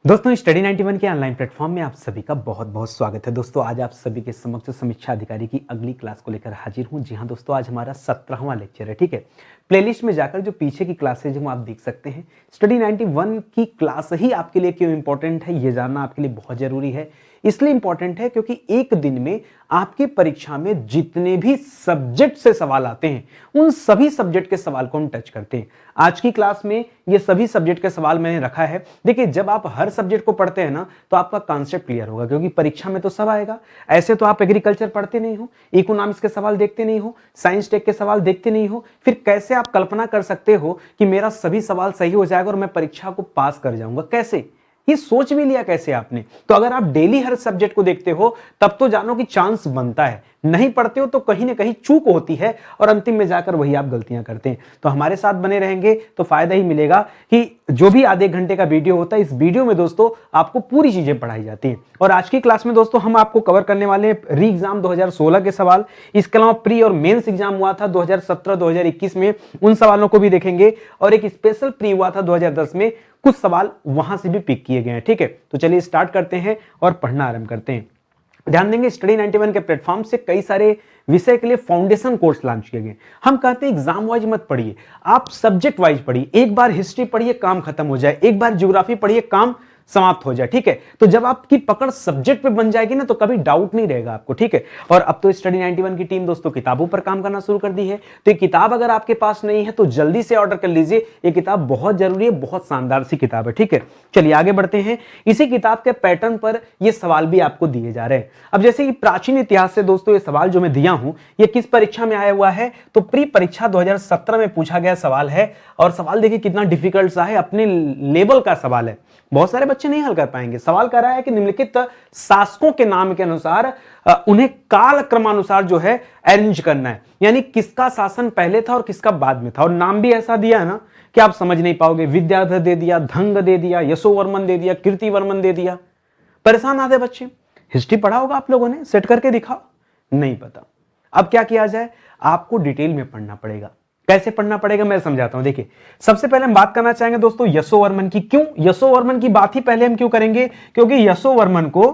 दोस्तों स्टडी 91 के online platform में आप सभी का बहुत बहुत स्वागत है। दोस्तों आज आप सभी के समक्ष समीक्षा अधिकारी की अगली क्लास को लेकर हाजिर हूं। जी हां दोस्तों, आज हमारा 17वां लेक्चर है। ठीक है, प्लेलिस्ट में जाकर जो पीछे की क्लासेज हैं आप देख सकते हैं। स्टडी 91 की क्लास ही आपके लिए क्यों इंपॉर्टेंट है ये जानना आपके लिए बहुत जरूरी है। इसलिए इंपॉर्टेंट है क्योंकि एक दिन में आपकी परीक्षा में जितने भी सब्जेक्ट से सवाल आते हैं उन सभी सब्जेक्ट के सवाल को हम टच करते हैं। आज की क्लास में ये सभी सब्जेक्ट के सवाल मैंने रखा है। देखिए, जब आप हर सब्जेक्ट को पढ़ते हैं ना तो आपका कॉन्सेप्ट क्लियर होगा, क्योंकि परीक्षा में तो सब आएगा। ऐसे तो आप एग्रीकल्चर पढ़ते नहीं हो, इकोनॉमिक्स के सवाल देखते नहीं हो, साइंस टेक के सवाल देखते नहीं हो, फिर कैसे आप कल्पना कर सकते हो कि मेरा सभी सवाल सही हो जाएगा और मैं परीक्षा को पास कर जाऊंगा? कैसे? ये सोच भी लिया कैसे आपने? तो अगर आप डेली हर सब्जेक्ट को देखते हो तब तो जानो कि चांस बनता है, नहीं पढ़ते हो तो कहीं ना कहीं चूक होती है और अंतिम में जाकर वही आप गलतियां करते हैं। तो हमारे साथ बने रहेंगे तो फायदा ही मिलेगा कि जो भी आधे घंटे का वीडियो होता है, इस वीडियो में दोस्तों आपको पूरी चीजें पढ़ाई जाती हैं। और आज की क्लास में दोस्तों हम आपको कवर करने वाले हैं री एग्जाम 2016 के सवाल। इसके अलावा प्री और मेंस एग्जाम हुआ था 2017-2021 में, उन सवालों को भी देखेंगे। और एक स्पेशल प्री हुआ था 2010 में, कुछ सवाल वहां से भी पिक किए गए हैं। ठीक है, तो चलिए स्टार्ट करते हैं और पढ़ना आरंभ करते हैं। ध्यान देंगे, स्टडी 91 के प्लेटफॉर्म से कई सारे विषय के लिए फाउंडेशन कोर्स लॉन्च किए गए। हम कहते हैं एग्जाम वाइज मत पढ़िए, आप सब्जेक्ट वाइज पढ़िए। एक बार हिस्ट्री पढ़िए, काम खत्म हो जाए। एक बार ज्योग्राफी पढ़िए, काम समाप्त हो जाए। ठीक है, तो जब आपकी पकड़ सब्जेक्ट पे बन जाएगी ना तो कभी डाउट नहीं रहेगा आपको। ठीक है, और अब तो स्टडी 91 की टीम दोस्तों किताबों पर काम करना शुरू कर दी है। तो ये किताब अगर आपके पास नहीं है तो जल्दी से ऑर्डर कर लीजिए। ये किताब बहुत जरूरी है, बहुत शानदार सी किताब है। ठीक है, चलिए आगे बढ़ते हैं। इसी किताब के पैटर्न पर ये सवाल भी आपको दिए जा रहे हैं। अब जैसे कि प्राचीन इतिहास से दोस्तों ये सवाल जो मैं दिया हूं ये किस परीक्षा में आया हुआ है? तो प्री परीक्षा 2017 में पूछा गया सवाल है। और सवाल देखिए कितना डिफिकल्ट सा है, अपने लेवल का सवाल है। बहुत सारे बच्चे नहीं हल कर पाएंगे। सवाल कर रहा है कि निम्नलिखित शासकों के नाम के अनुसार उन्हें काल क्रमानुसार जो है अरेंज करना है, यानी किसका शासन पहले था और किसका बाद में था। और नाम भी ऐसा दिया है ना कि आप समझ नहीं पाओगे। विद्याधर दे दिया, धंग दे दिया, यशोवर्मन दे दिया, कीर्तिवर्मन दे दिया। परेशान आते बच्चे। हिस्ट्री पढ़ा होगा आप लोगों ने, सेट करके दिखाओ, नहीं पता। अब क्या किया जाए? आपको डिटेल में पढ़ना पड़ेगा। कैसे पढ़ना पड़ेगा मैं समझाता हूं। देखिए, सबसे पहले हम बात करना चाहेंगे दोस्तों यशोवर्मन की। क्यों यशोवर्मन की बात ही पहले हम क्यों करेंगे? क्योंकि यशोवर्मन को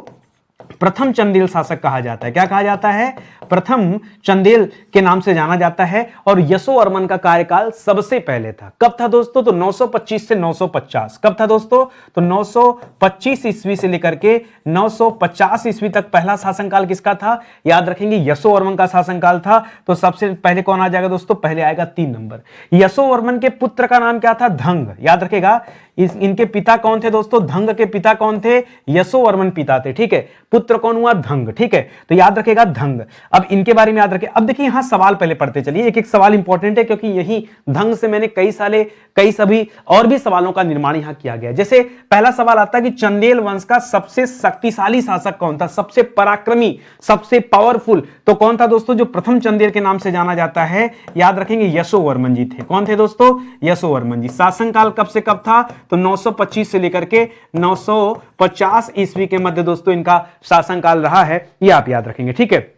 प्रथम चंदेल शासक कहा जाता है। क्या कहा जाता है? प्रथम चंदेल के नाम से जाना जाता है। और यशोवर्मन का कार्यकाल सबसे पहले था। कब था दोस्तों? तो 925 से 950। कब था दोस्तों? तो 925 ईस्वी से लेकर के 950 ईस्वी तक पहला शासनकाल किसका था? याद रखेंगे, यशोवर्मन का शासनकाल था। तो सबसे पहले कौन आ जाएगा दोस्तों? पहले आएगा 3 नंबर। यशोवर्मन के पुत्र का नाम क्या था? धंग। याद रखेगा, इनके पिता कौन थे दोस्तों? धंग के पिता कौन थे? यशोवर्मन पिता थे। ठीक है, पुत्र कौन हुआ? धंग। ठीक है, तो याद रखेगा धंग। अब इनके बारे में याद रखें। अब देखिए यहां सवाल पहले पढ़ते चलिए, एक एक सवाल इंपॉर्टेंट है क्योंकि यही धंग से मैंने कई सभी और भी सवालों का निर्माण यहां किया गया। जैसे पहला सवाल आता है कि चंदेल वंश का सबसे शक्तिशाली शासक कौन था? सबसे पराक्रमी, सबसे पावरफुल तो कौन था दोस्तों? जो प्रथम चंदेल के नाम से जाना जाता है, याद रखेंगे यशोवर्मन जी थे। कौन थे दोस्तों? यशोवर्मन जी। शासनकाल कब से कब था? तो 925 से लेकर के 950 ईस्वी के मध्य दोस्तों इनका शासनकाल रहा है, ये आप याद रखेंगे। ठीक है,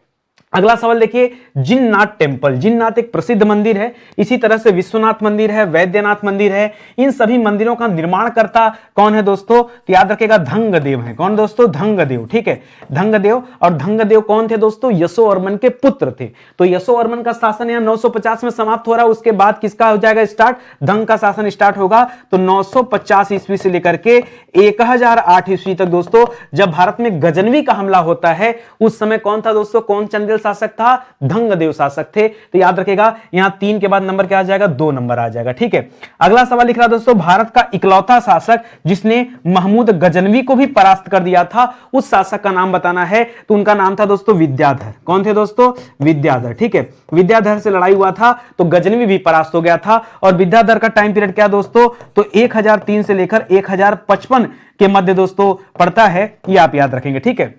अगला सवाल देखिए, जिननाथ टेम्पल। जिननाथ एक प्रसिद्ध मंदिर है। इसी तरह से विश्वनाथ मंदिर है, वैद्यनाथ मंदिर है। इन सभी मंदिरों का निर्माणकर्ता कौन है दोस्तों? तो याद रखेगा धंगदेव है। कौन दोस्तों? धंगदेव। ठीक है, धंगदेव। और धंगदेव कौन थे दोस्तों? यशोवर्मन के पुत्र थे। तो यशोवर्मन का शासन यहां 950 में समाप्त हो रहा है। उसके बाद किसका हो जाएगा स्टार्ट? धंग का शासन स्टार्ट होगा। तो 950 ईस्वी से लेकर के 1008 ईस्वी तक दोस्तों, जब भारत में गजनवी का हमला होता है उस समय कौन था दोस्तों? कौन चंदेल शासक था? धंगदेव शासक थे। तो याद रखेगा यहां 3 के बाद नंबर क्या आ जाएगा? 2 नंबर आ जाएगा। ठीक है, अगला सवाल लिख रहा दोस्तों, भारत का इकलौता शासक जिसने महमूद गजनवी को भी परास्त कर दिया था, उस शासक का नाम बताना है। तो उनका नाम था दोस्तों विद्याधर। कौन थे दोस्तों? विद्याधर। ठीक है, विद्याधर से लड़ाई हुआ था तो गजनवी भी परास्त हो गया था। और विद्याधर का टाइम पीरियड क्या दोस्तों? तो 1003 से लेकर 1055 के मध्य दोस्तों पड़ता है, ये आप याद रखेंगे। ठीक है,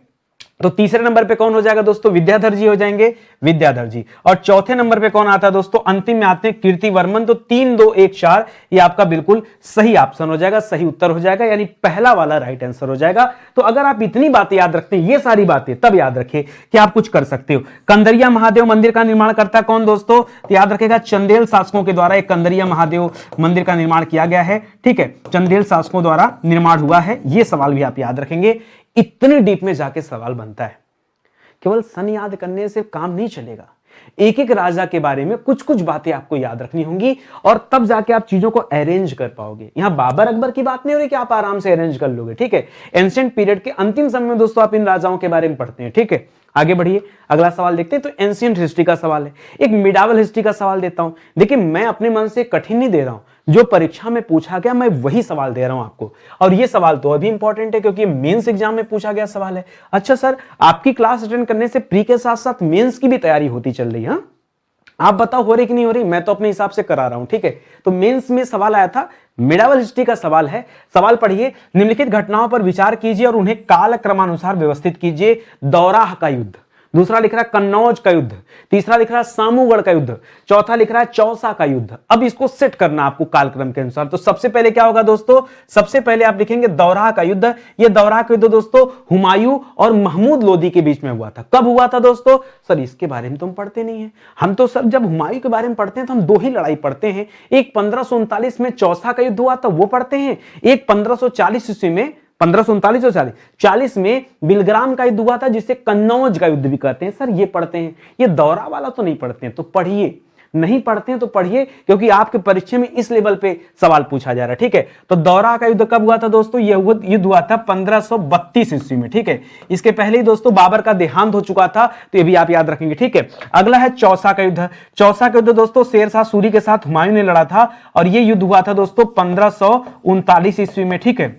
तो तीसरे नंबर पे कौन हो जाएगा दोस्तों, विद्याधर जी हो जाएंगे, विद्याधर जी। और चौथे नंबर पे कौन आता है दोस्तों, अंतिम में आते हैं कीर्तिवर्मन। तो 3 2 1 4 ये आपका बिल्कुल सही ऑप्शन हो जाएगा, सही उत्तर हो जाएगा, यानी पहला वाला राइट आंसर हो जाएगा। तो अगर आप इतनी बातें याद रखते हैं, ये सारी बातें, तब याद रखिए कि आप कुछ कर सकते हो। कंदरिया महादेव मंदिर का निर्माण करता है कौन दोस्तों, तो याद रखेगा चंदेल शासकों के द्वारा एक कंदरिया महादेव मंदिर का निर्माण किया गया है। ठीक है, चंदेल शासकों द्वारा निर्माण हुआ है, ये सवाल भी आप याद रखेंगे। इतने डीप में जाके सवाल बनता है, केवल सन याद करने से काम नहीं चलेगा। एक एक राजा के बारे में कुछ कुछ बातें आपको याद रखनी होंगी और तब जाके आप चीजों को अरेंज कर पाओगे। यहां बाबर अकबर की बात नहीं हो रही कि आप आराम से अरेंज कर लोगे। ठीक है, एंशिएंट पीरियड के अंतिम समय में दोस्तों आप इन राजाओं के बारे में पढ़ते हैं। ठीक है, आगे बढ़िए, अगला सवाल देखते हैं। तो एंशिएंट हिस्ट्री का सवाल है, एक मिडावल हिस्ट्री का सवाल देता हूं। देखिए, मैं अपने मन से कठिन नहीं दे रहा हूं, जो परीक्षा में पूछा गया मैं वही सवाल दे रहा हूं आपको। और ये सवाल तो अभी इंपॉर्टेंट है क्योंकि मेंस एग्जाम में पूछा गया सवाल है। अच्छा सर, आपकी क्लास अटेंड करने से प्री के साथ साथ मेंस की भी तैयारी होती चल रही है, आप बताओ हो रही कि नहीं हो रही? मैं तो अपने हिसाब से करा रहा हूं। ठीक है, तो मेंस में सवाल आया था, मिडावल हिस्ट्री का सवाल है। सवाल पढ़िए, निम्नलिखित घटनाओं पर विचार कीजिए और उन्हें काल क्रमानुसार व्यवस्थित कीजिए। दौराह का युद्ध, दूसरा लिख रहा है कन्नौज का युद्ध, तीसरा लिख रहा है सामूगढ़ का युद्ध, चौथा लिख रहा है चौसा का युद्ध। अब इसको सेट करना आपको कालक्रम के अनुसार। तो सबसे पहले क्या होगा दोस्तों, सबसे पहले आप लिखेंगे दौराह का युद्ध। ये दौराह का युद्ध दोस्तों हुमायूं और महमूद लोदी के बीच में हुआ था। कब हुआ था दोस्तों? सर इसके बारे में तो हम पढ़ते नहीं है। हम तो सर जब हुमायूं के बारे में पढ़ते हैं तो हम दो ही लड़ाई पढ़ते हैं, एक 1539 में चौसा का युद्ध हुआ था वो पढ़ते हैं, एक 1540 ईस्वी में 1539 और 40 में बिलग्राम का युद्ध हुआ था जिसे कन्नौज का युद्ध भी कहते हैं। सर ये पढ़ते हैं, ये दौरा वाला तो नहीं पढ़ते हैं। तो पढ़िए, नहीं पढ़ते हैं तो पढ़िए, क्योंकि आपके परीक्षा में इस लेवल पे सवाल पूछा जा रहा है। ठीक है, तो दौरा का युद्ध कब हुआ था दोस्तों? यह युद्ध हुआ था 1532 ईस्वी में। ठीक है, इसके पहले ही दोस्तों बाबर का देहांत हो चुका था, तो ये भी आप याद रखेंगे। ठीक है, अगला है चौसा का युद्ध। चौसा का युद्ध दोस्तों शेरशाह सूरी के साथ हुमायूं ने लड़ा था और यह युद्ध हुआ था दोस्तों 1539 ईस्वी में। ठीक है,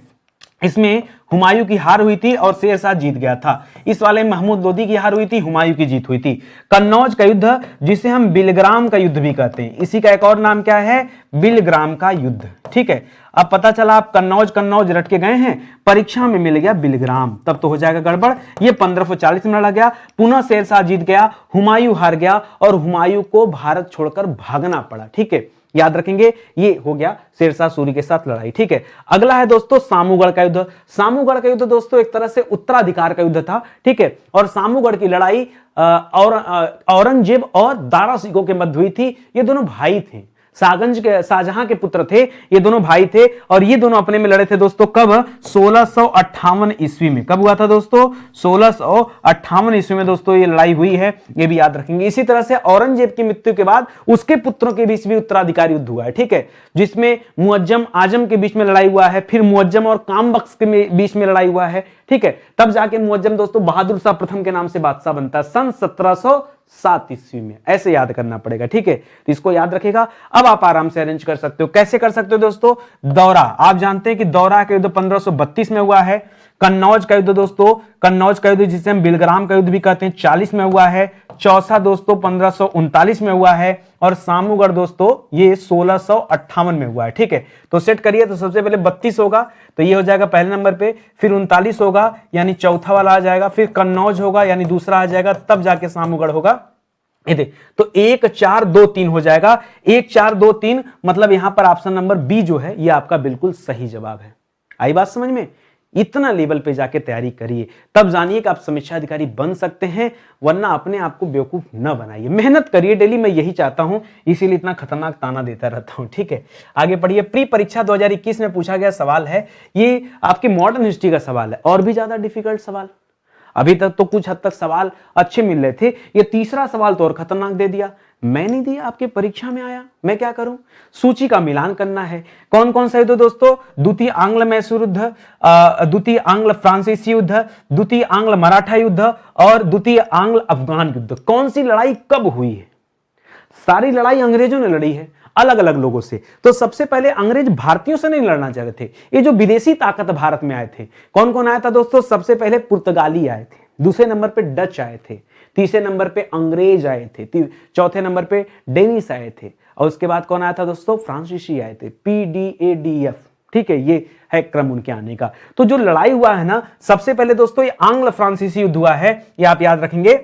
इसमें हुमायूं की हार हुई थी और शेरशाह जीत गया था। इस वाले में महमूद लोदी की हार हुई थी, हुमायूं की जीत हुई थी। कन्नौज का युद्ध, जिसे हम बिलग्राम का युद्ध भी कहते हैं, इसी का एक और नाम क्या है? बिलग्राम का युद्ध। ठीक है, अब पता चला आप कन्नौज रट के गए हैं, परीक्षा में मिल गया बिलग्राम, तब तो हो जाएगा गड़बड़। ये 1540 में लड़ा गया, पुनः शेरशाह जीत गया, हुमायूं हार गया और हुमायूं को भारत छोड़कर भागना पड़ा। ठीक है, याद रखेंगे, ये हो गया शेरशाह सूरी के साथ लड़ाई। ठीक है, अगला है दोस्तों सामूगढ़ का युद्ध। सामूगढ़ का युद्ध दोस्तों एक तरह से उत्तराधिकार का युद्ध था। ठीक है, और सामूगढ़ की लड़ाई औरंगजेब और दारा सिकों के मध्य हुई थी। ये दोनों भाई थे, शाहजहां के पुत्र थे, ये दोनों भाई थे और ये दोनों अपने में लड़े थे दोस्तों। कब? 1658 ईस्वी में। कब हुआ था दोस्तों? 1658 ईस्वी में दोस्तों ये लड़ाई हुई है, ये भी याद रखेंगे। इसी तरह से औरंगजेब की मृत्यु के बाद उसके पुत्रों के बीच भी उत्तराधिकारी युद्ध हुआ है। ठीक है, जिसमें मुअज्जम आजम के बीच में लड़ाई हुआ है, फिर मुअज्जम और कामबख्श के बीच में लड़ाई हुआ है। ठीक है, तब जाके मुअज्जम दोस्तों बहादुर शाह प्रथम के नाम से बादशाह बनता है सन 1707 ईस्वी में। ऐसे याद करना पड़ेगा। ठीक है, तो इसको याद रखेगा। अब आप आराम से अरेंज कर सकते हो। कैसे कर सकते हो दोस्तों? दौरा, आप जानते हैं कि दौरा का युद्ध 1532 में हुआ है। कन्नौज का युद्ध दोस्तों, कन्नौज का युद्ध जिसे हम बिलग्राम का युद्ध भी कहते हैं, 40 में हुआ है। चौसा दोस्तों 1539 में हुआ है और सामूगढ़ दोस्तों ये 1658 में हुआ है। ठीक है, तो सेट करिए। तो सबसे पहले 32 होगा तो ये हो जाएगा पहले नंबर पे, फिर 39 होगा यानी चौथा वाला आ जाएगा, फिर कन्नौज होगा यानी दूसरा आ जाएगा, तब जाके सामूगढ़ होगा। ये देख, तो 1 4 2 3 हो जाएगा। 1 4 2 3 मतलब यहां पर ऑप्शन नंबर बी जो है ये आपका बिल्कुल सही जवाब है। आई बात समझ में? इतना लेवल पे जाके तैयारी करिए, तब जानिए कि आप समीक्षा अधिकारी बन सकते हैं, वरना अपने आप को बेवकूफ न बनाइए। मेहनत करिए डेली, मैं यही चाहता हूं, इसीलिए इतना खतरनाक ताना देता रहता हूं। ठीक है, आगे पढ़िए। प्री परीक्षा 2021 में पूछा गया सवाल है, ये आपकी मॉडर्न हिस्ट्री का सवाल है और भी ज्यादा डिफिकल्ट सवाल। अभी तक तो कुछ हद तक सवाल अच्छे मिल रहे थे, ये तीसरा सवाल तो और खतरनाक दे दिया। मैं नहीं दिया, आपके परीक्षा में आया, मैं क्या करूं? सूची का मिलान करना है। कौन कौन सा युद्ध दोस्तों? द्वितीय आंग्ल मैसूर युद्ध, द्वितीय आंग्ल फ्रांसीसी युद्ध, द्वितीय आंग्ल मराठा युद्ध और द्वितीय आंग्ल अफगान युद्ध। कौन सी लड़ाई कब हुई है? सारी लड़ाई अंग्रेजों ने लड़ी है, अलग अलग लोगों से। तो सबसे पहले अंग्रेज भारतीयों से नहीं लड़ना चाहते थे, ये जो विदेशी ताकत भारत में आए थे। कौन कौन आया था दोस्तों? सबसे पहले पुर्तगाली आए थे, दूसरे नंबर पे डच आए थे, तीसरे नंबर पे अंग्रेज आए थे, चौथे नंबर पे डेनिश आए थे और उसके बाद कौन आया था दोस्तों? फ्रांसीसी आए थे, PDADF। ठीक है, ये है क्रम उनके आने का। तो जो लड़ाई हुआ है ना, सबसे पहले दोस्तों ये आंग्ल फ्रांसीसी युद्ध हुआ है, ये आप याद रखेंगे।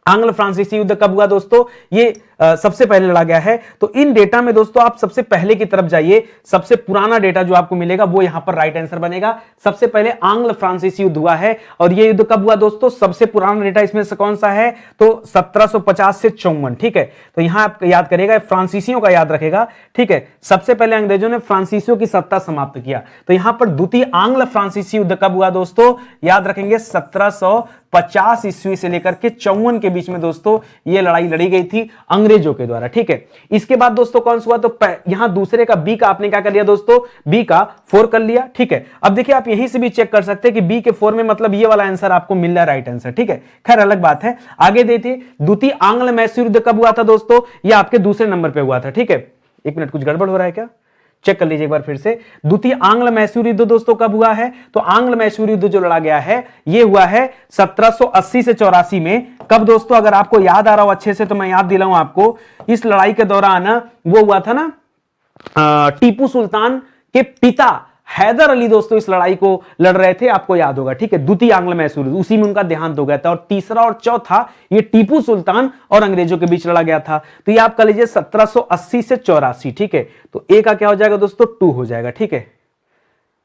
आंग्ल फ्रांसीसी युद्ध कब हुआ दोस्तों? ये सबसे पहले लड़ा गया है। तो इन डेटा में दोस्तों आप सबसे पहले की तरफ जाइए, सबसे पुराना डेटा जो आपको मिलेगा वो यहां पर राइट आंसर बनेगा। सबसे पहले आंग्ल फ्रांसीसी युद्ध हुआ है, और ये युद्ध कब हुआ दोस्तों? सबसे पुराना डेटा इसमें से कौन सा है? तो 1750 से 54, ठीक है। तो यहां आप याद करेगा, फ्रांसीसियों का याद रखेगा, ठीक है। सबसे पहले अंग्रेजों ने फ्रांसीसियों की सत्ता समाप्त किया। तो यहां पर द्वितीय आंग्ल फ्रांसीसी युद्ध कब हुआ दोस्तों? याद रखेंगे 1750 ईस्वी से लेकर के 54 के बीच में दोस्तों ये लड़ाई लड़ी गई थी अंग्रेजों के द्वारा, ठीक है। इसके बाद दोस्तों कौन सा हुआ? तो यहां दूसरे का बी का आपने क्या कर लिया दोस्तों? बी का 4 कर लिया, ठीक है। अब देखिए आप यहीं से भी चेक कर सकते हैं कि बी के 4 में मतलब ये वाला आंसर आपको मिल रहा है राइट आंसर, ठीक है। खैर अलग बात है, आगे देखिए द्वितीय आंग्ल मैसूर युद्ध कब हुआ था दोस्तों? ये आपके दूसरे नंबर पे हुआ था, ठीक है। एक मिनट, कुछ गड़बड़ हो रहा है क्या? चेक कर लीजिए एक बार फिर से। द्वितीय आंग्ल मैसूर युद्ध दोस्तों कब हुआ है? तो आंग्ल मैसूर युद्ध जो लड़ा गया है ये हुआ है 1780 से 84 में। कब दोस्तों? अगर आपको याद आ रहा हो अच्छे से तो मैं याद दिलाऊं आपको, इस लड़ाई के दौरान वो हुआ था ना, टीपू सुल्तान के पिता हैदर अली दोस्तों इस लड़ाई को लड़ रहे थे, आपको याद होगा, ठीक है। द्वितीय आंग्ल मैसूर युद्ध, उसी में उनका देहांत हो गया था। और तीसरा और चौथा ये टीपू सुल्तान और अंग्रेजों के बीच लड़ा गया था। तो ये आप कह लीजिए 1780 से 84, ठीक है। तो ए का क्या हो जाएगा दोस्तों? 2 हो जाएगा, ठीक है।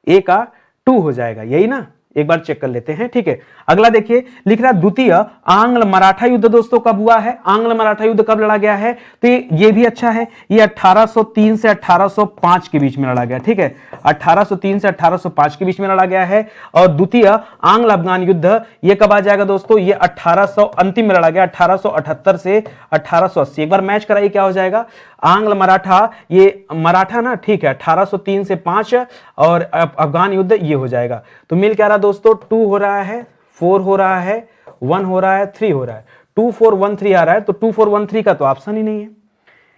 ए का 2 हो जाएगा, यही ना, एक बार चेक कर लेते हैं, ठीक है। अगला देखिए लिख रहा है द्वितीय आंग्ल मराठा युद्ध दोस्तों कब हुआ है? आंग्ल मराठा युद्ध कब लड़ा गया है? तो ये भी अच्छा है, ये 1803 से 1805 के बीच में लड़ा गया, ठीक है। 1803 से 1805 के बीच में लड़ा गया है। और द्वितीय आंग्ल अफगान युद्ध ये कब आ जाएगा दोस्तों? ये 1800 अंतिम में लड़ा गया, 1878 से 1880। एक बार मैच कराइए क्या हो जाएगा? आंग्ल मराठा, ये मराठा ना, ठीक है, 1803 से 5 और अफगान युद्ध ये हो जाएगा। तो मिल क्या रहा दोस्तों? 2 हो रहा है, 4 हो रहा है, 1 हो रहा है, 3 हो रहा है। 2 4 1 3 आ रहा है, तो 2 4 1 3 का तो ऑप्शन ही नहीं है।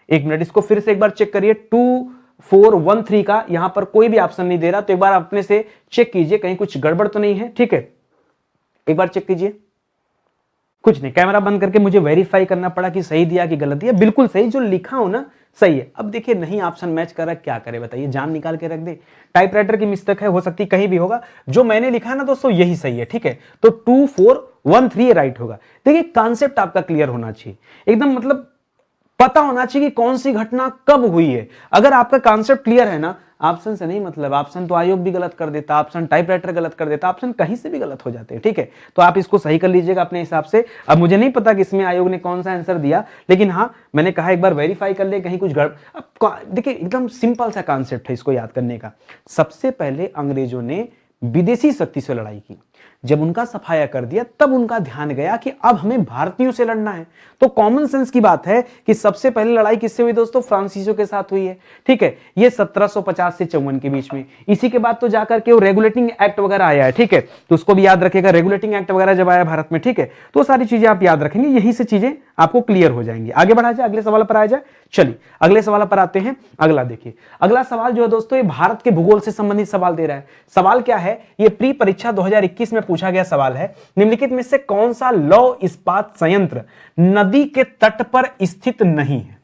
एक मिनट, इसको फिर से एक बार चेक करिए। 2 4 1 3 का यहां पर कोई भी ऑप्शन नहीं दे रहा, तो एक बार अपने से चेक कीजिए कहीं कुछ गड़बड़ तो नहीं है, ठीक है। एक बार चेक कीजिए, कुछ नहीं। कैमरा बंद करके मुझे वेरीफाई करना पड़ा कि सही दिया कि गलत दिया। बिल्कुल सही, जो लिखा हो ना सही है। अब देखिए नहीं ऑप्शन मैच कर रहा, क्या करे बताइए? जान निकाल के रख दे। टाइपराइटर की मिस्टेक है, हो सकती कहीं भी होगा। जो मैंने लिखा है ना दोस्तों यही सही है, ठीक है। तो 2 4 1 3 राइट होगा। देखिए कॉन्सेप्ट आपका क्लियर होना चाहिए एकदम, मतलब पता होना चाहिए कि कौन सी घटना कब हुई है। अगर आपका कॉन्सेप्ट क्लियर है ना, ऑप्शन से नहीं मतलब, ऑप्शन तो आयोग भी गलत कर देता, ऑप्शन टाइपराइटर गलत कर देता, ऑप्शन कहीं से भी गलत हो जाते हैं, ठीक है। तो आप इसको सही कर लीजिएगा अपने हिसाब से। अब मुझे नहीं पता कि इसमें आयोग ने कौन सा आंसर दिया, लेकिन हाँ मैंने कहा एक बार वेरीफाई कर ले कहीं कुछ गड़बड़। अब देखिए एकदम सिंपल सा कॉन्सेप्ट है इसको याद करने का। सबसे पहले अंग्रेजों ने विदेशी शक्ति से लड़ाई की, जब उनका सफाया कर दिया तब उनका ध्यान गया कि अब हमें भारतीयों से लड़ना है। तो कॉमन सेंस की बात है कि सबसे पहले लड़ाई किससे हुई दोस्तों? फ्रांसीसियों के साथ हुई है, ठीक है। ये 1750 से 54 के बीच में। इसी के बाद तो जाकर के वो रेगुलेटिंग एक्ट वगैरह आया है, ठीक है। तो उसको भी याद रखेगा, रेगुलेटिंग एक्ट वगैरह जब आया भारत में, ठीक है। तो सारी चीजें आप याद रखेंगे, यही से चीजें आपको क्लियर हो जाएंगी। आगे बढ़ा जाए, अगले सवाल पर आ जाए। चलिए अगले सवाल पर आते हैं। अगला देखिए, अगला सवाल जो है दोस्तों ये भारत के भूगोल से संबंधित सवाल दे रहा है। सवाल क्या है? ये प्री परीक्षा 2021 में पूछा गया सवाल है। निम्नलिखित में से कौन सा लौह इस्पात संयंत्र नदी के तट पर स्थित नहीं है?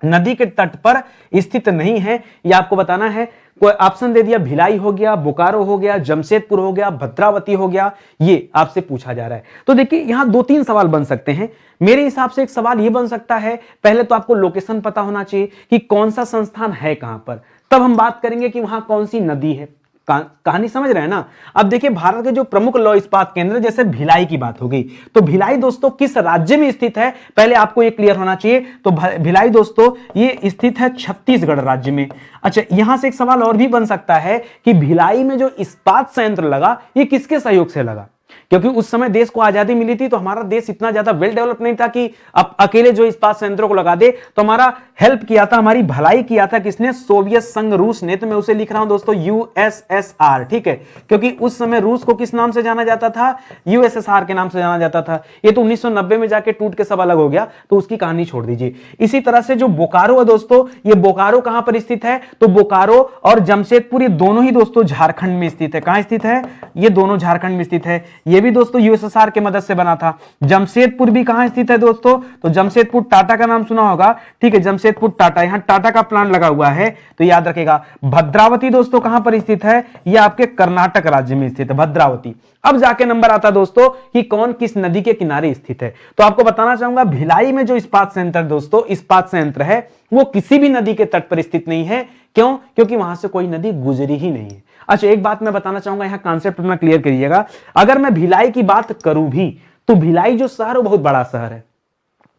नदी के तट पर स्थित नहीं है, यह आपको बताना है। कोई ऑप्शन दे दिया, भिलाई हो गया, बोकारो हो गया, जमशेदपुर हो गया, भद्रावती हो गया, ये आपसे पूछा जा रहा है। तो देखिए यहां 2-3 सवाल बन सकते हैं मेरे हिसाब से। एक सवाल यह बन सकता है, पहले तो आपको लोकेशन पता होना चाहिए कि कौन सा संस्थान है कहां पर, तब हम बात करेंगे कि वहां कौन सी नदी है। कहानी समझ रहे हैं ना? अब देखिए भारत के जो प्रमुख लौह इस्पात केंद्र, जैसे भिलाई की बात हो गई, तो भिलाई दोस्तों किस राज्य में स्थित है पहले आपको ये क्लियर होना चाहिए। तो भिलाई दोस्तों ये स्थित है छत्तीसगढ़ राज्य में। अच्छा, यहां से एक सवाल और भी बन सकता है कि भिलाई में जो इस्पात संयंत्र लगा ये किसके सहयोग से लगा? क्योंकि उस समय देश को आजादी मिली थी, तो हमारा देश इतना ज्यादा वेल डेवलप नहीं था कि अब अकेले जो इस्पात संयंत्रों को लगा दे। तो हमारा हेल्प किया था, हमारी भलाई किया था किसने? सोवियत संघ रूस ने। तो मैं उसे लिख रहा हूं दोस्तों यूएसएसआर, ठीक है। क्योंकि उस समय रूस को किस नाम से जाना जाता था? यूएसएसआर के नाम से जाना जाता था। ये तो 1990 में जाके टूट के सब अलग हो गया, तो उसकी कहानी छोड़ दीजिए। इसी तरह से जो बोकारो है दोस्तों, ये बोकारो कहां पर स्थित है? तो बोकारो और जमशेदपुर ये दोनों ही दोस्तों झारखंड में स्थित है। कहां स्थित है? ये दोनों झारखंड में स्थित है। ये भी दोस्तों यूएसएसआर के मदद से बना था। जमशेदपुर भी कहां स्थित है दोस्तों, तो जमशेदपुर टाटा का नाम सुना होगा, ठीक है, जमशेदपुर टाटा, यहां टाटा का प्लांट लगा हुआ है, तो याद रखेगा। भद्रावती दोस्तों कहां पर स्थित है, ये आपके कर्नाटक राज्य में स्थित है भद्रावती। अब जाके नंबर आता है दोस्तों कि कौन किस नदी के किनारे स्थित है, तो आपको बताना चाहूंगा भिलाई में जो इस्पात संयंत्र दोस्तों, इस्पात संयंत्र है वो किसी भी नदी के तट पर स्थित नहीं है। क्यों? क्योंकि वहां से कोई नदी गुजरी ही नहीं है। अच्छा, एक बात मैं बताना चाहूंगा, यहां कॉन्सेप्ट अपना क्लियर करिएगा। अगर मैं भिलाई की बात करूं भी तो भिलाई जो शहर है बहुत बड़ा शहर है।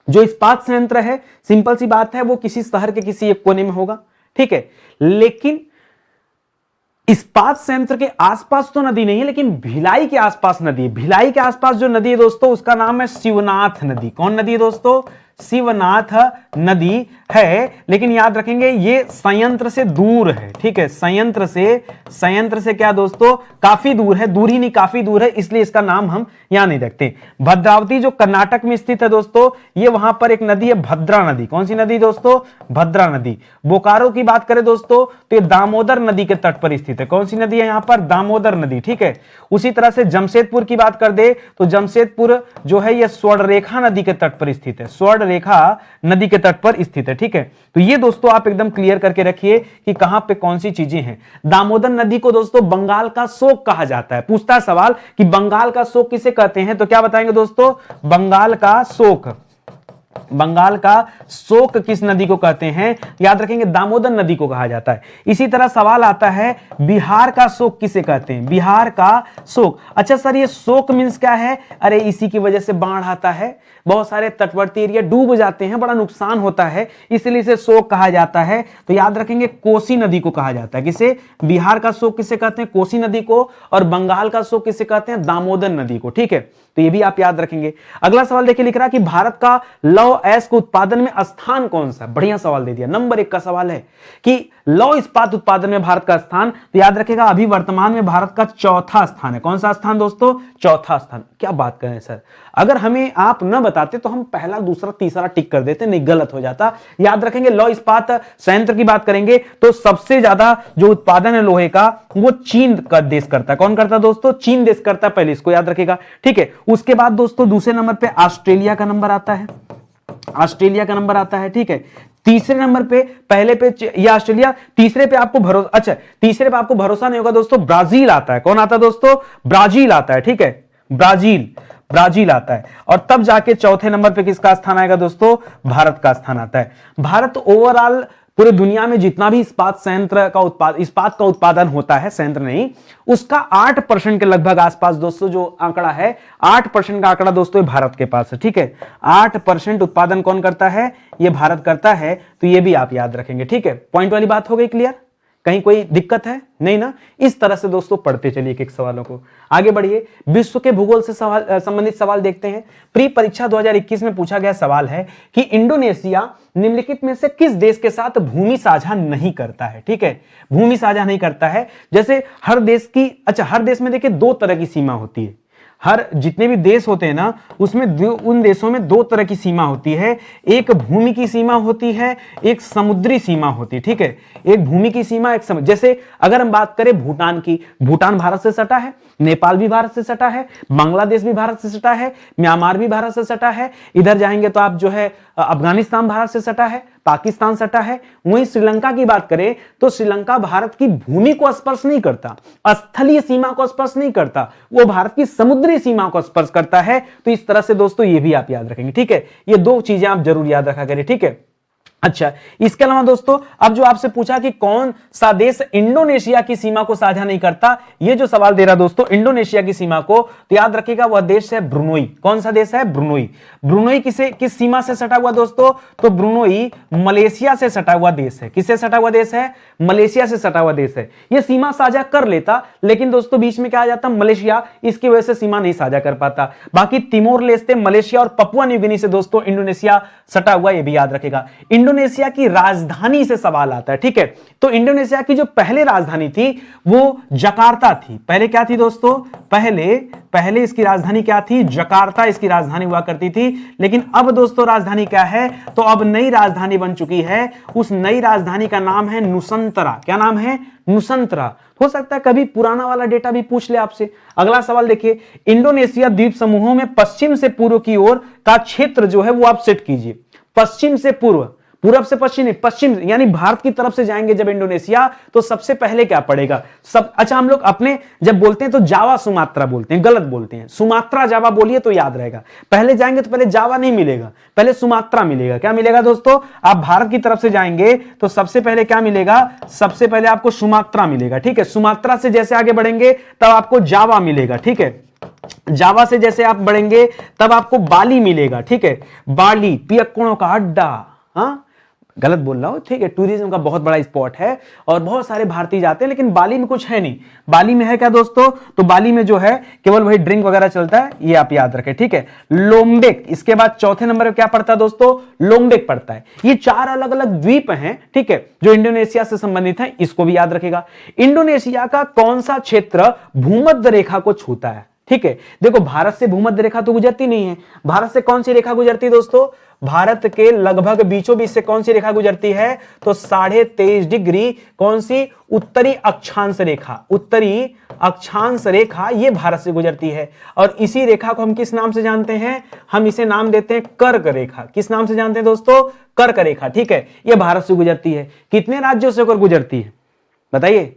जो इस्पात संयंत्र है, सिंपल सी बात है, वो किसी शहर के किसी एक कोने में होगा, ठीक है। लेकिन इस्पात संयंत्र के आसपास तो नदी नहीं है, लेकिन भिलाई के आसपास नदी है। भिलाई के आसपास जो नदी है दोस्तों उसका नाम है शिवनाथ नदी। कौन नदी है दोस्तों? शिवनाथ नदी है। लेकिन याद रखेंगे ये संयंत्र से दूर है, ठीक है, संयंत्र से क्या दोस्तों, काफी दूर है, दूर ही नहीं काफी दूर है, इसलिए इसका नाम हम यहां नहीं रखते। भद्रावती जो कर्नाटक में स्थित है दोस्तों, ये वहां पर एक नदी है भद्रा नदी। कौन सी नदी दोस्तों? भद्रा नदी। बोकारो की बात करें दोस्तों तो ये दामोदर नदी के तट पर स्थित है। कौन सी नदी है यहां पर? दामोदर नदी, ठीक है। उसी तरह से जमशेदपुर की बात कर दे तो जमशेदपुर जो है ये स्वर्णरेखा नदी के तट पर स्थित है, स्वर्णरेखा नदी के तट पर स्थित है, ठीक है। तो ये दोस्तों आप एकदम क्लियर करके रखिए कि कहां पे कौन सी चीजें हैं। दामोदर नदी को दोस्तों बंगाल का शोक कहा जाता है। पूछता है सवाल कि बंगाल का शोक किसे कहते हैं, तो क्या बताएंगे दोस्तों? बंगाल का शोक, बंगाल का शोक किस नदी को कहते हैं? याद रखेंगे दामोदर नदी को कहा जाता है। इसी तरह सवाल आता है बिहार का शोक किसे कहते हैं? बिहार का शोक। अच्छा सर ये शोक मींस क्या है? अरे इसी की वजह से बाढ़ आता है, बहुत सारे तटवर्ती एरिया डूब जाते हैं, बड़ा नुकसान होता है, इसलिए इसे शोक कहा जाता है। तो याद रखेंगे कोसी नदी को कहा जाता है। किसे? बिहार का शोक किसे कहते हैं? कोसी नदी को। और बंगाल का शोक किसे कहते हैं? दामोदर नदी को, ठीक है। तो ये भी आप याद रखेंगे। अगला सवाल देखिए, लिख रहा है कि भारत का लौह अयस्क उत्पादन में स्थान कौन सा? बढ़िया सवाल दे दिया। नंबर 1 का सवाल है कि लौह इस्पात उत्पादन में भारत का स्थान, तो याद रखेगा अभी वर्तमान में भारत का चौथा स्थान है। कौन सा स्थान दोस्तों? चौथा स्थान। क्या बात करें सर, अगर हमें आप न बताते तो हम पहला दूसरा तीसरा टिक कर देते, नहीं गलत हो जाता। याद रखेंगे लौह इस्पात संयंत्र की बात करेंगे तो सबसे ज्यादा जो उत्पादन है लोहे का वो चीन का देश करता है। कौन करता है दोस्तों? चीन देश करता है, पहले इसको याद रखेगा, ठीक है। उसके बाद दोस्तों दूसरे नंबर पे ऑस्ट्रेलिया का नंबर आता है, ऑस्ट्रेलिया का नंबर आता है, ठीक है। तीसरे नंबर पे, पहले पे ये ऑस्ट्रेलिया, तीसरे पे आपको भरोसा, अच्छा तीसरे पे आपको भरोसा नहीं होगा दोस्तों, ब्राजील आता है। कौन आता है दोस्तों? ब्राजील आता है, ठीक है, ब्राजील आता है। और तब जाके चौथे नंबर पे किसका स्थान आएगा दोस्तों? भारत का स्थान आता है। भारत ओवरऑल पूरे दुनिया में जितना भी इस्पात का उत्पादन होता है, संयंत्र नहीं, उसका 8% के लगभग आसपास दोस्तों जो आंकड़ा है, 8% का आंकड़ा दोस्तों भारत के पास है, ठीक है। 8% उत्पादन कौन करता है? ये भारत करता है। तो ये भी आप याद रखेंगे, ठीक है। पॉइंट वाली बात हो गई क्लियर? कहीं कोई दिक्कत है? नहीं ना? इस तरह से दोस्तों पढ़ते चलिए एक एक सवालों को। आगे बढ़िए, विश्व के भूगोल से संबंधित सवाल देखते हैं। प्री परीक्षा 2021 में पूछा गया सवाल है कि इंडोनेशिया निम्नलिखित में से किस देश के साथ भूमि साझा नहीं करता है, ठीक है। भूमि साझा नहीं करता है। जैसे हर देश की, अच्छा हर देश में देखिए 2 तरह की सीमा होती है। हर जितने भी देश होते हैं ना उसमें उन देशों में 2 तरह की सीमा होती है। एक भूमि की सीमा होती है, एक समुद्री सीमा होती है, ठीक है। एक भूमि की सीमा, एक समुद्र। जैसे अगर हम बात करें भूटान की, भूटान भारत से सटा है, नेपाल भी भारत से सटा है, बांग्लादेश भी भारत से सटा है, म्यांमार भी भारत से सटा है। इधर जाएंगे तो आप जो है अफगानिस्तान भारत से सटा है, पाकिस्तान सटा है। वहीं श्रीलंका की बात करें तो श्रीलंका भारत की भूमि को स्पर्श नहीं करता, स्थलीय सीमा को स्पर्श नहीं करता, वो भारत की समुद्री सीमा को स्पर्श करता है। तो इस तरह से दोस्तों ये भी आप याद रखेंगे, ठीक है। ये 2 चीजें आप जरूर याद रखा करें, ठीक है। अच्छा, इसके अलावा दोस्तों अब जो आपसे पूछा कि कौन सा देश इंडोनेशिया की सीमा को साझा नहीं करता, ये जो सवाल दे रहा दोस्तों इंडोनेशिया की सीमा को, तो याद रखिएगा वह देश है ब्रुनोई। कौन सा देश है? ब्रुनोई। ब्रुनोई किस सीमा से सटा हुआ दोस्तों? तो ब्रुनोई मलेशिया से सटा हुआ देश है। किससे सटा हुआ देश है? मलेशिया से सटा हुआ देश है। यह सीमा साझा कर लेता, लेकिन दोस्तों बीच में क्या आ जाता? मलेशिया, इसकी वजह से सीमा नहीं साझा कर पाता। बाकी तिमोर लेस्ते, मलेशिया और पपुआ न्यू गिनी से दोस्तों इंडोनेशिया सटा हुआ, यह भी याद रखेगा। इंडोनेशिया की राजधानी से सवाल आता है, ठीक है। तो इंडोनेशिया की जो पहले राजधानी थी वो जकार्ता थी। पहले क्या थी दोस्तों? पहले इसकी राजधानी क्या थी? जकार्ता इसकी राजधानी हुआ करती थी। लेकिन अब दोस्तों राजधानी क्या है? तो अब नई राजधानी बन चुकी है। उस नई राजधानी का नाम है नुसंतरा। क्या नाम है? नुसंतरा। हो सकता है कभी पुराना वाला डेटा भी पूछ ले आपसे। अगला सवाल देखिए, इंडोनेशिया द्वीप समूहों में पश्चिम से पूर्व की ओर का क्षेत्र जो है वो आप सेट कीजिए। पश्चिम से पूर्व, पूरब से पश्चिम नहीं, पश्चिम यानी भारत की तरफ से जाएंगे जब इंडोनेशिया, तो सबसे पहले क्या पड़ेगा? सब अच्छा, हम लोग अपने जब बोलते हैं तो जावा सुमात्रा बोलते हैं, गलत बोलते हैं। सुमात्रा जावा बोलिए तो याद रहेगा। पहले जाएंगे तो पहले जावा नहीं मिलेगा, पहले सुमात्रा मिलेगा। क्या मिलेगा दोस्तों? आप भारत की तरफ से जाएंगे तो सबसे पहले क्या मिलेगा? सबसे पहले आपको सुमात्रा मिलेगा। ठीक है, सुमात्रा से जैसे आगे बढ़ेंगे तब आपको जावा मिलेगा। ठीक है, जावा से जैसे आप बढ़ेंगे तब आपको बाली मिलेगा। ठीक है, बाली पियक्कोणों का अड्डा, हाँ गलत बोल रहा हूं, ठीक है, टूरिज्म का बहुत बड़ा स्पॉट है और बहुत सारे भारतीय जाते हैं, लेकिन बाली में कुछ है नहीं। बाली में है क्या दोस्तों? तो बाली में जो है केवल वही ड्रिंक वगैरह चलता है, ये आप याद रखें। ठीक है, लोमबेक, इसके बाद चौथे नंबर पे क्या पड़ता है दोस्तों? लोमबेक पड़ता है। ये 4 अलग अलग द्वीप हैं, ठीक है, जो इंडोनेशिया से संबंधित है, इसको भी याद रखेगा। इंडोनेशिया का कौन सा क्षेत्र भूमध्य रेखा को छूता है? ठीक है, देखो भारत से भूमध्य रेखा तो गुजरती नहीं है। भारत से कौन सी रेखा गुजरती है दोस्तों? भारत के लगभग बीचों बीच से कौन सी रेखा गुजरती है? तो 23.5 डिग्री, कौन सी? उत्तरी अक्षांश रेखा। उत्तरी अक्षांश रेखा ये भारत से गुजरती है और इसी रेखा को हम किस नाम से जानते हैं? हम इसे नाम देते हैं कर्क रेखा। किस नाम से जानते हैं दोस्तों? कर्क रेखा। ठीक है, ये भारत से गुजरती है। कितने राज्यों से होकर गुजरती है बताइए?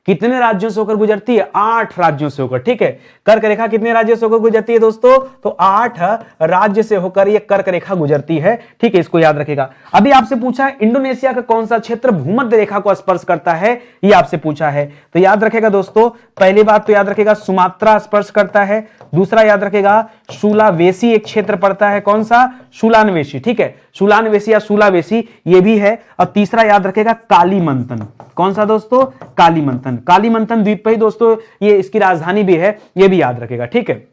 कितने राज्यों से होकर गुजरती है? 8 राज्यों से होकर। ठीक है, कर्क रेखा कितने राज्यों से होकर गुजरती है दोस्तों? तो 8 राज्य से होकर यह कर्क रेखा गुजरती है। ठीक है, इसको याद रखेगा। अभी आपसे पूछा है इंडोनेशिया का कौन सा क्षेत्र भूमध्य रेखा को स्पर्श करता है, यह आपसे पूछा है, तो याद रखेगा दोस्तों। पहली बात तो याद रखेगा सुमात्रा स्पर्श करता है। दूसरा याद रखेगा सुलावेसी एक क्षेत्र पड़ता है, कौन सा? सुलानवेसी। ठीक है, सुलानवेसी या सुलावेसी ये भी है। और तीसरा याद रखेगा कालीमंतन। कौन सा दोस्तों? कालीमंतन। कालीमंतन द्वीप पे ही दोस्तों ये इसकी राजधानी भी है, ये भी याद रखेगा। ठीक है,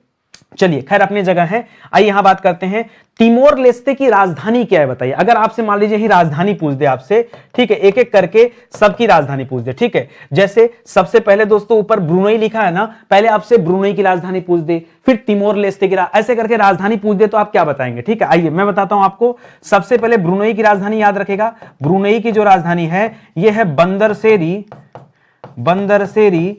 चलिए खैर अपनी जगह है। आइए यहां बात करते हैं तिमोर लेस्ते की राजधानी क्या है बताइए। अगर आपसे मान लीजिए ही राजधानी पूछ दे आपसे, ठीक है, एक एक करके सबकी राजधानी पूछ दे। ठीक है, जैसे सबसे पहले दोस्तों ऊपर ब्रुनई लिखा है ना, पहले आपसे ब्रुनई की राजधानी पूछ दे, फिर तिमोर लेस्ते की, ऐसे करके राजधानी पूछ दे तो आप क्या बताएंगे? ठीक है, आइए मैं बताता हूं आपको। सबसे पहले ब्रुनई की राजधानी याद रखेगा। ब्रुनई की जो राजधानी है यह है बंदरसेरी, बंदरसेरी,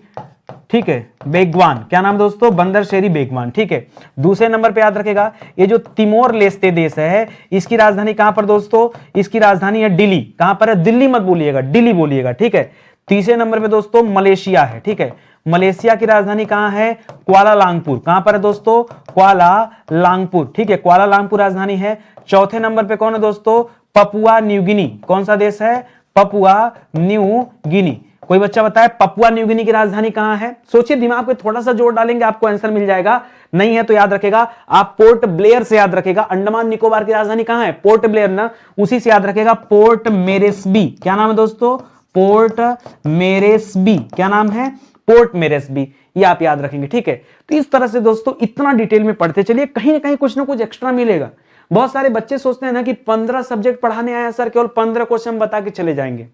ठीक है, बेगवान। क्या नाम दोस्तों? बंदरसेरी बेगवान। ठीक है, दूसरे नंबर पे याद रखेगा ये जो तिमोर लेस्ते देश है, इसकी राजधानी कहां पर दोस्तों? इसकी राजधानी है दिल्ली। कहां पर है? दिल्ली मत बोलिएगा, दिल्ली बोलिएगा। ठीक है, तीसरे नंबर पे दोस्तों मलेशिया है। ठीक है, मलेशिया की राजधानी कहां है? कुआलालंपुर। कहां पर है दोस्तों? कुआलालंपुर। ठीक है, कुआलालंपुर राजधानी है। चौथे नंबर पे कौन है दोस्तों? Papua New Guinea. कौन सा देश है? Papua New Guinea. कोई बच्चा बताए पपुआ न्यू गिनी की राजधानी कहां है? सोचिए, दिमाग पे थोड़ा सा जोर डालेंगे आपको आंसर मिल जाएगा। नहीं है तो याद रखेगा आप पोर्ट ब्लेयर से याद रखेगा। अंडमान निकोबार की राजधानी कहां है? पोर्ट ब्लेयर ना, उसी से याद रखेगा पोर्ट मेरेस्बी। क्या नाम है दोस्तों? पोर्ट मेरेस्बी। क्या नाम है? पोर्ट मेरेस्बी। ये आप याद रखेंगे। ठीक है, तो इस तरह से दोस्तों इतना डिटेल में पढ़ते चलिए, कहीं ना कहीं कुछ ना कुछ एक्स्ट्रा मिलेगा। बहुत सारे बच्चे सोचते हैं ना कि 15 सब्जेक्ट पढ़ाने आए सर, केवल 15 क्वेश्चन बता के चले जाएंगे।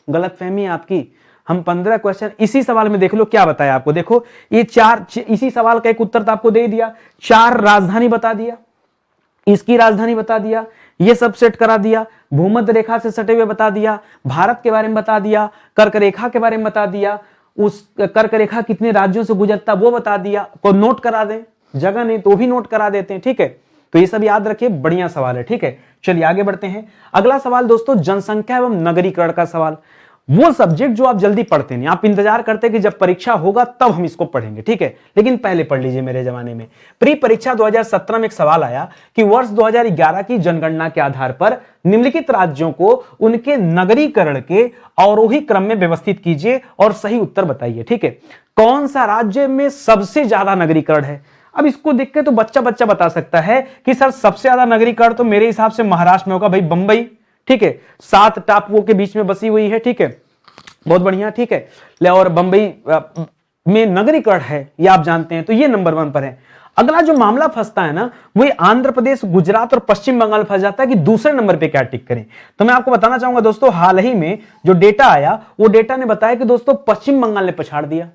गलत फहमी है आपकी। हम 15 क्वेश्चन, इसी सवाल में देख लो क्या बताया आपको। देखो ये 4, इसी सवाल का एक उत्तर तो आपको दे दिया। 4 राजधानी बता दिया, इसकी राजधानी बता दिया, ये सब सेट करा दिया, भूमध्य रेखा से सटे हुए बता दिया, भारत के बारे में बता दिया, कर्क रेखा के बारे में बता दिया, उस कर्क रेखा कितने राज्यों से गुजरता वो बता दिया। को नोट करा दें, जगह नहीं तो भी नोट करा देते हैं। ठीक है, तो ये सब याद रखिए, बढ़िया सवाल है। ठीक है, चलिए आगे बढ़ते हैं। अगला सवाल दोस्तों जनसंख्या एवं नगरीकरण का सवाल। वो सब्जेक्ट जो आप जल्दी पढ़ते नहीं, आप इंतजार करते हैं कि जब परीक्षा होगा तब हम इसको पढ़ेंगे। ठीक है, लेकिन पहले पढ़ लीजिए। मेरे जमाने में प्री परीक्षा 2017 में एक सवाल आया कि वर्ष 2011 की जनगणना के आधार पर निम्नलिखित राज्यों को उनके नगरीकरण के अवरोही क्रम में व्यवस्थित कीजिए और सही उत्तर बताइए। ठीक है, कौन सा राज्य में सबसे ज्यादा नगरीकरण है? अब इसको देख के तो बच्चा बता सकता है कि सर सबसे ज्यादा नगरीकरण तो मेरे हिसाब से महाराष्ट्र में होगा भाई, बंबई। ठीक है, 7 टापुओं के बीच में बसी हुई है। ठीक है, बहुत बढ़िया। ठीक है, ले और बंबई में नगरीकरण है, ये आप जानते हैं, तो ये नंबर 1 पर है। अगला जो मामला फंसता है ना, वो आंध्र प्रदेश, गुजरात और पश्चिम बंगाल फंस जाता है कि दूसरे नंबर पे क्या टिक करें। तो मैं आपको बताना चाहूंगा दोस्तों, हाल ही में जो डेटा आया वो डेटा ने बताया कि दोस्तों पश्चिम बंगाल ने पछाड़ दिया।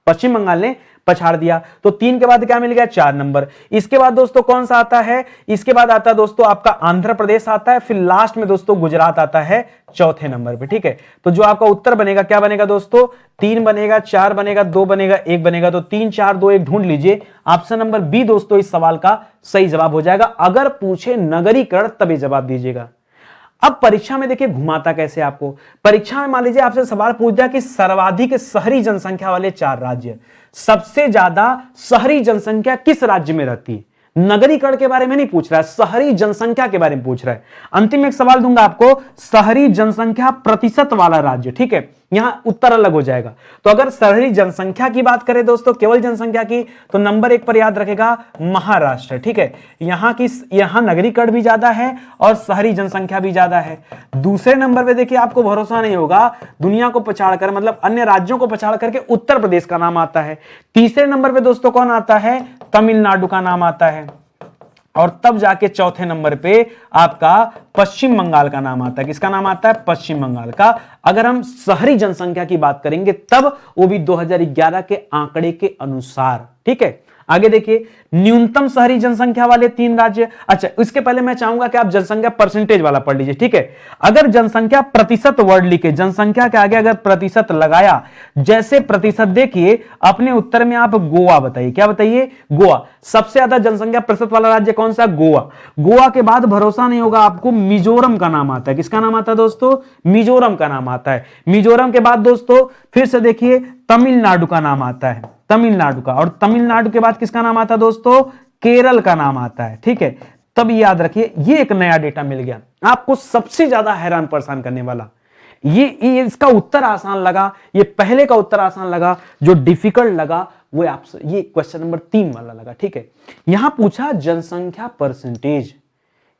पश्चिम बंगाल ने पछाड़ दिया, तो 3 के बाद क्या मिल गया 4 नंबर। इसके बाद दोस्तों कौन सा आता है, इसके बाद आता है दोस्तों आपका आंध्र प्रदेश आता है, फिर लास्ट में दोस्तों गुजरात आता है चौथे नंबर पे, ठीक है। तो जो आपका उत्तर बनेगा क्या बनेगा दोस्तों, 3 बनेगा, 4 बनेगा, 2 बनेगा, 1 बनेगा, तो 3 4 2 1 ढूंढ लीजिए। ऑप्शन नंबर बी दोस्तों इस सवाल का सही जवाब हो जाएगा। अगर पूछे नगरीकरण तभी जवाब दीजिएगा। अब परीक्षा में देखिए घुमाता कैसे आपको, परीक्षा में मान लीजिए आपसे सवाल पूछ दिया कि सर्वाधिक शहरी जनसंख्या वाले 4 राज्य, सबसे ज्यादा शहरी जनसंख्या किस राज्य में रहती है। नगरीकरण के बारे में नहीं पूछ रहा है, शहरी जनसंख्या के बारे में पूछ रहा है। अंतिम एक सवाल दूंगा आपको, शहरी जनसंख्या प्रतिशत वाला राज्य, ठीक है, यहां उत्तर अलग हो जाएगा। तो अगर शहरी जनसंख्या की बात करें दोस्तों, केवल जनसंख्या की, तो नंबर 1 पर याद रखेगा महाराष्ट्र, ठीक है। यहां नगरीकरण भी ज्यादा है और शहरी जनसंख्या भी ज्यादा है। दूसरे नंबर पे देखिए आपको भरोसा नहीं होगा, दुनिया को पछाड़ कर, मतलब अन्य राज्यों को पछाड़ करके उत्तर प्रदेश का नाम आता है। तीसरे नंबर पे दोस्तों कौन आता है, तमिलनाडु का नाम आता है। और तब जाके चौथे नंबर पे आपका पश्चिम बंगाल का नाम आता है। किसका नाम आता है, पश्चिम बंगाल का। अगर हम शहरी जनसंख्या की बात करेंगे तब वो भी 2011 के आंकड़े के अनुसार, ठीक है। आगे देखिए, न्यूनतम शहरी जनसंख्या वाले 3 राज्य। अच्छा, इसके पहले मैं चाहूंगा कि आप जनसंख्या परसेंटेज वाला पढ़ लीजिए, ठीक है। अगर जनसंख्या प्रतिशत वर्ड लिखे, जनसंख्या के आगे अगर प्रतिशत लगाया, जैसे प्रतिशत देखिए अपने उत्तर में आप गोवा बताइए, क्या बताइए, गोवा। सबसे ज्यादा जनसंख्या प्रतिशत वाला राज्य कौन सा, गोवा। गोवा के बाद भरोसा नहीं होगा आपको, मिजोरम का नाम आता है। किसका नाम आता है दोस्तों, मिजोरम का नाम आता है। मिजोरम के बाद दोस्तों फिर से देखिए तमिलनाडु का नाम आता है, तमिलनाडु का। और तमिलनाडु के बाद किसका नाम आता है दोस्तों, केरल का नाम आता है, ठीक है। तब याद रखिए ये एक नया डेटा मिल गया आपको, सबसे ज्यादा हैरान परेशान करने वाला। ये इसका उत्तर आसान लगा, ये पहले का उत्तर आसान लगा, जो डिफिकल्ट लगा वो आपसे ये क्वेश्चन नंबर 3 वाला लगा, ठीक है। यहां पूछा जनसंख्या परसेंटेज,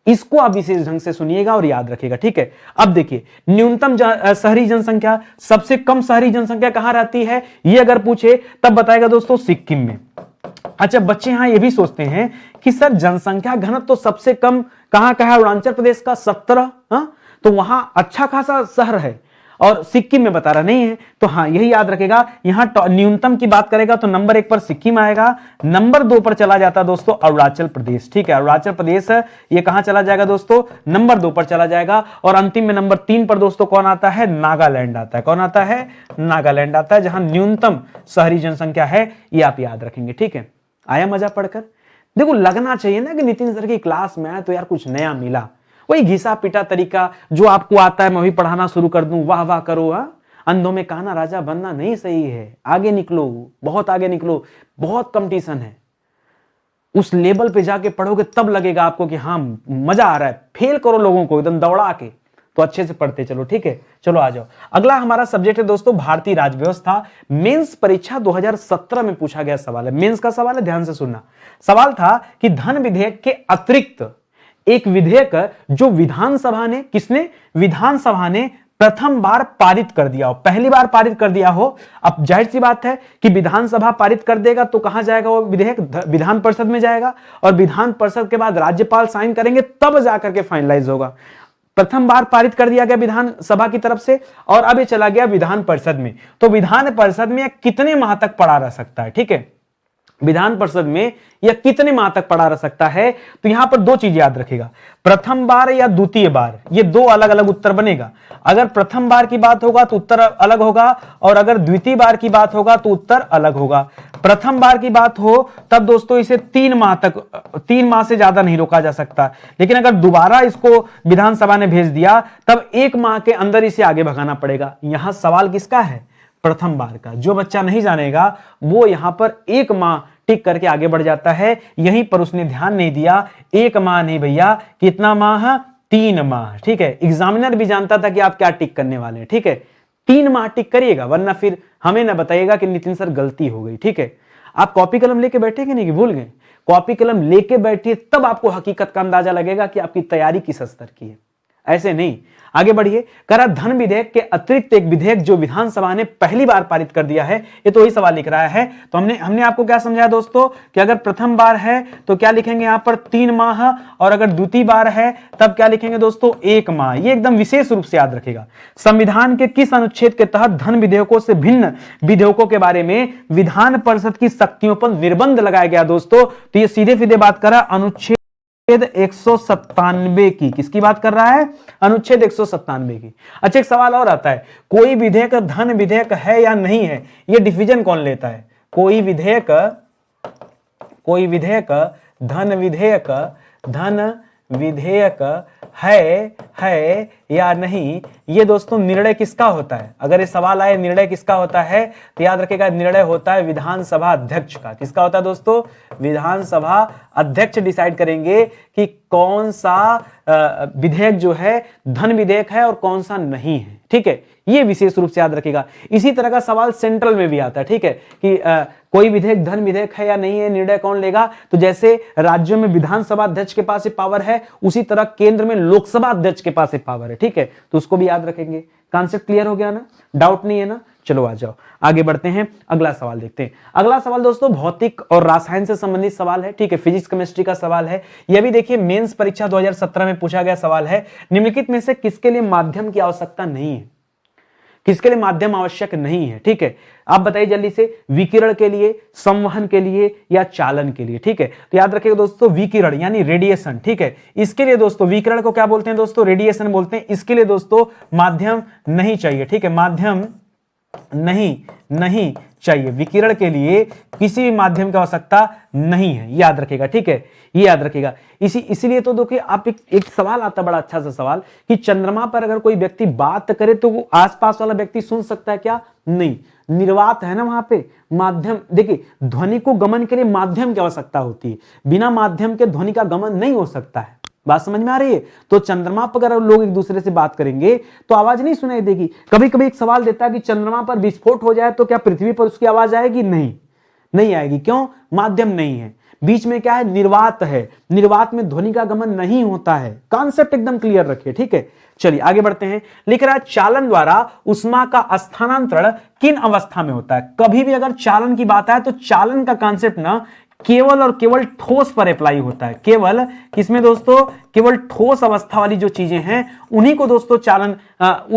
इसको आप विशेष ढंग से सुनिएगा और याद रखिएगा, ठीक है। अब देखिए, न्यूनतम शहरी जनसंख्या, सबसे कम शहरी जनसंख्या कहां रहती है, ये अगर पूछे तब बताएगा दोस्तों सिक्किम में। अच्छा, बच्चे यहां ये भी सोचते हैं कि सर जनसंख्या घनत्व तो सबसे कम कहां का है, अरुणाचल प्रदेश का 17, तो वहां अच्छा खासा शहर है और सिक्किम में बता रहा नहीं है। तो हाँ, यही याद रखेगा, यहां न्यूनतम की बात करेगा तो नंबर 1 पर सिक्किम आएगा, नंबर 2 पर चला जाता दोस्तों अरुणाचल प्रदेश, ठीक है। अरुणाचल प्रदेश है, ये कहां चला जाएगा दोस्तों, नंबर 2 पर चला जाएगा। और अंतिम में नंबर 3 पर दोस्तों कौन आता है, नागालैंड आता है। कौन आता है, नागालैंड आता है, जहां न्यूनतम शहरी जनसंख्या है। ये आप याद रखेंगे, ठीक है। आया मजा पढ़कर, देखो लगना चाहिए ना कि नितिन सर की क्लास में आया तो यार कुछ नया मिला। वही घिसा पिटा तरीका जो आपको आता है मैं वही पढ़ाना शुरू कर दूं, वाह वाह करो, अंधों में काना राजा बनना नहीं सही है। आगे निकलो, बहुत आगे निकलो, बहुत कंपटीशन है। उस लेवल पे जाके पढ़ोगे तब लगेगा आपको कि हाँ मजा आ रहा है। फेल करो लोगों को एकदम दौड़ा के, तो अच्छे से पढ़ते चलो, ठीक है। चलो आ जाओ, अगला हमारा सब्जेक्ट है दोस्तों भारतीय राज्य व्यवस्था। मेंस परीक्षा 2017 में पूछा गया सवाल है, मेंस का सवाल है, ध्यान से सुनना। सवाल था कि धन विधेयक के अतिरिक्त एक विधेयक जो विधानसभा ने, किसने, विधानसभा ने प्रथम बार पारित कर दिया हो, पहली बार पारित कर दिया हो। अब जाहिर सी बात है कि विधानसभा पारित कर देगा तो कहां जाएगा वो विधेयक, विधान परिषद में जाएगा, और विधान परिषद के बाद राज्यपाल साइन करेंगे तब जाकर के फाइनलाइज होगा। प्रथम बार पारित कर दिया गया विधानसभा की तरफ से और अब ये चला गया विधान परिषद में। तो विधान परिषद में कितने माह तक पड़ा रह सकता है, ठीक है, विधान परिषद में यह कितने माह तक पड़ा रह सकता है। तो यहां पर 2 चीज याद रखेगा, प्रथम बार या द्वितीय बार, ये 2 अलग अलग उत्तर बनेगा। अगर प्रथम बार की बात होगा तो उत्तर अलग होगा, और अगर द्वितीय बार की बात होगा तो उत्तर अलग होगा। प्रथम बार की बात हो तब दोस्तों इसे 3 माह तक, 3 माह से ज्यादा नहीं रोका जा सकता। लेकिन अगर दोबारा इसको विधानसभा ने भेज दिया तब 1 माह के अंदर इसे आगे भगाना पड़ेगा। यहां सवाल किसका है, प्रथम बार का। जो बच्चा नहीं जानेगा वो यहां पर 1 माह टिक करके आगे बढ़ जाता है। यहीं पर उसने ध्यान नहीं दिया, 1 माह नहीं भैया, कितना माह, 3 माह, ठीक है। एग्जामिनर भी जानता था कि आप क्या टिक करने वाले हैं, ठीक है। 3 माह टिक करिएगा, वरना फिर हमें ना बताइएगा कि नितिन सर गलती हो गई, ठीक है। आप कॉपी कलम लेके बैठे कि नहीं, कि भूल गए, कॉपी कलम लेके बैठिए, तब आपको हकीकत का अंदाजा लगेगा कि आपकी तैयारी किस स्तर की है। ऐसे नहीं। आगे बढ़िए, कह रहा धन विधेयक के अतिरिक्त एक विधेयक जो विधानसभा ने पहली बार पारित कर दिया है, ये तो वही सवाल लिख रहा है। तो हमने आपको क्या समझाया दोस्तों कि अगर प्रथम बार है तो क्या लिखेंगे यहां पर 3 माह, और अगर द्वितीय बार है तब क्या लिखेंगे दोस्तों 1 माह। ये एकदम विशेष रूप से याद रखेगा। संविधान के किस अनुच्छेद के तहत धन विधेयकों से भिन्न विधेयकों के बारे में विधान परिषद की शक्तियों पर निर्बंध लगाया गया दोस्तों? तो ये सीधे सीधे बात कर रहा है अनुच्छेद 197 की। किसकी बात कर रहा है? अनुच्छेद 197 की। अच्छा, एक सवाल और आता है, कोई विधेयक धन विधेयक है या नहीं है, ये डिवीजन कौन लेता है? कोई विधेयक धन विधेयक है या नहीं, ये दोस्तों निर्णय किसका होता है? अगर ये सवाल आए निर्णय किसका होता है तो याद रखिएगा निर्णय होता है विधानसभा अध्यक्ष का। किसका होता है दोस्तों? विधानसभा अध्यक्ष डिसाइड करेंगे कि कौन सा विधेयक जो है धन विधेयक है और कौन सा नहीं है। ठीक है, ये विशेष रूप से याद रखिएगा। इसी तरह का सवाल सेंट्रल में भी आता है। ठीक है, कि कोई विधेयक धन विधेयक है या नहीं है, निर्णय कौन लेगा? तो जैसे राज्यों में विधानसभा अध्यक्ष के पास ये पावर है, उसी तरह केंद्र में लोकसभा अध्यक्ष के पास ये पावर है। ठीक है, तो उसको भी याद रखेंगे। कॉन्सेप्ट क्लियर हो गया ना? डाउट नहीं है ना? चलो आ जाओ आगे बढ़ते हैं, अगला सवाल देखते हैं। अगला सवाल दोस्तों भौतिक और रसायन से संबंधित सवाल है। ठीक है, फिजिक्स केमिस्ट्री का सवाल है। यह भी देखिए मेंस परीक्षा 2017 में पूछा गया सवाल है। निम्नलिखित में से किसके लिए माध्यम की आवश्यकता नहीं है? किसके लिए माध्यम आवश्यक नहीं है? ठीक है, आप बताइए जल्दी से। विकिरण के लिए, संवहन के लिए या चालन के लिए? ठीक है, तो याद रखिएगा दोस्तों विकिरण यानी रेडिएशन। ठीक है, इसके लिए दोस्तों विकिरण को क्या बोलते हैं दोस्तों? रेडिएशन बोलते हैं। इसके लिए दोस्तों माध्यम नहीं चाहिए। ठीक है, माध्यम नहीं चाहिए। विकिरण के लिए किसी भी माध्यम की आवश्यकता नहीं है, याद रखेगा। ठीक है, ये याद रखेगा। इसीलिए तो देखिए आप एक सवाल आता, बड़ा अच्छा सा सवाल, कि चंद्रमा पर अगर कोई व्यक्ति बात करे तो वो आसपास वाला व्यक्ति सुन सकता है क्या? नहीं, निर्वात है ना वहां पे। माध्यम देखिए, ध्वनि को गमन के लिए माध्यम की आवश्यकता होती है, बिना माध्यम के ध्वनि का गमन नहीं हो सकता है। बात समझ में आ रही है? तो चंद्रमा पर अगर लोग एक दूसरे से बात करेंगे तो आवाज नहीं सुनाई देगी। कभी कभी एक सवाल देता है कि चंद्रमा पर विस्फोट हो जाए तो क्या पृथ्वी पर उसकी आवाज आएगी? नहीं आएगी। क्यों? माध्यम नहीं है। बीच में क्या है? निर्वात है। निर्वात में ध्वनि का गमन नहीं होता है। कॉन्सेप्ट एकदम क्लियर रखिए। ठीक है, चलिए आगे बढ़ते हैं। लिख रहा है चालन द्वारा उष्मा का स्थानांतरण किन अवस्था में होता है? कभी भी अगर चालन की बात आए तो चालन का कॉन्सेप्ट ना केवल और केवल ठोस पर अप्लाई होता है। केवल किसमें दोस्तों? केवल ठोस अवस्था वाली जो चीजें हैं उन्हीं को दोस्तों चालन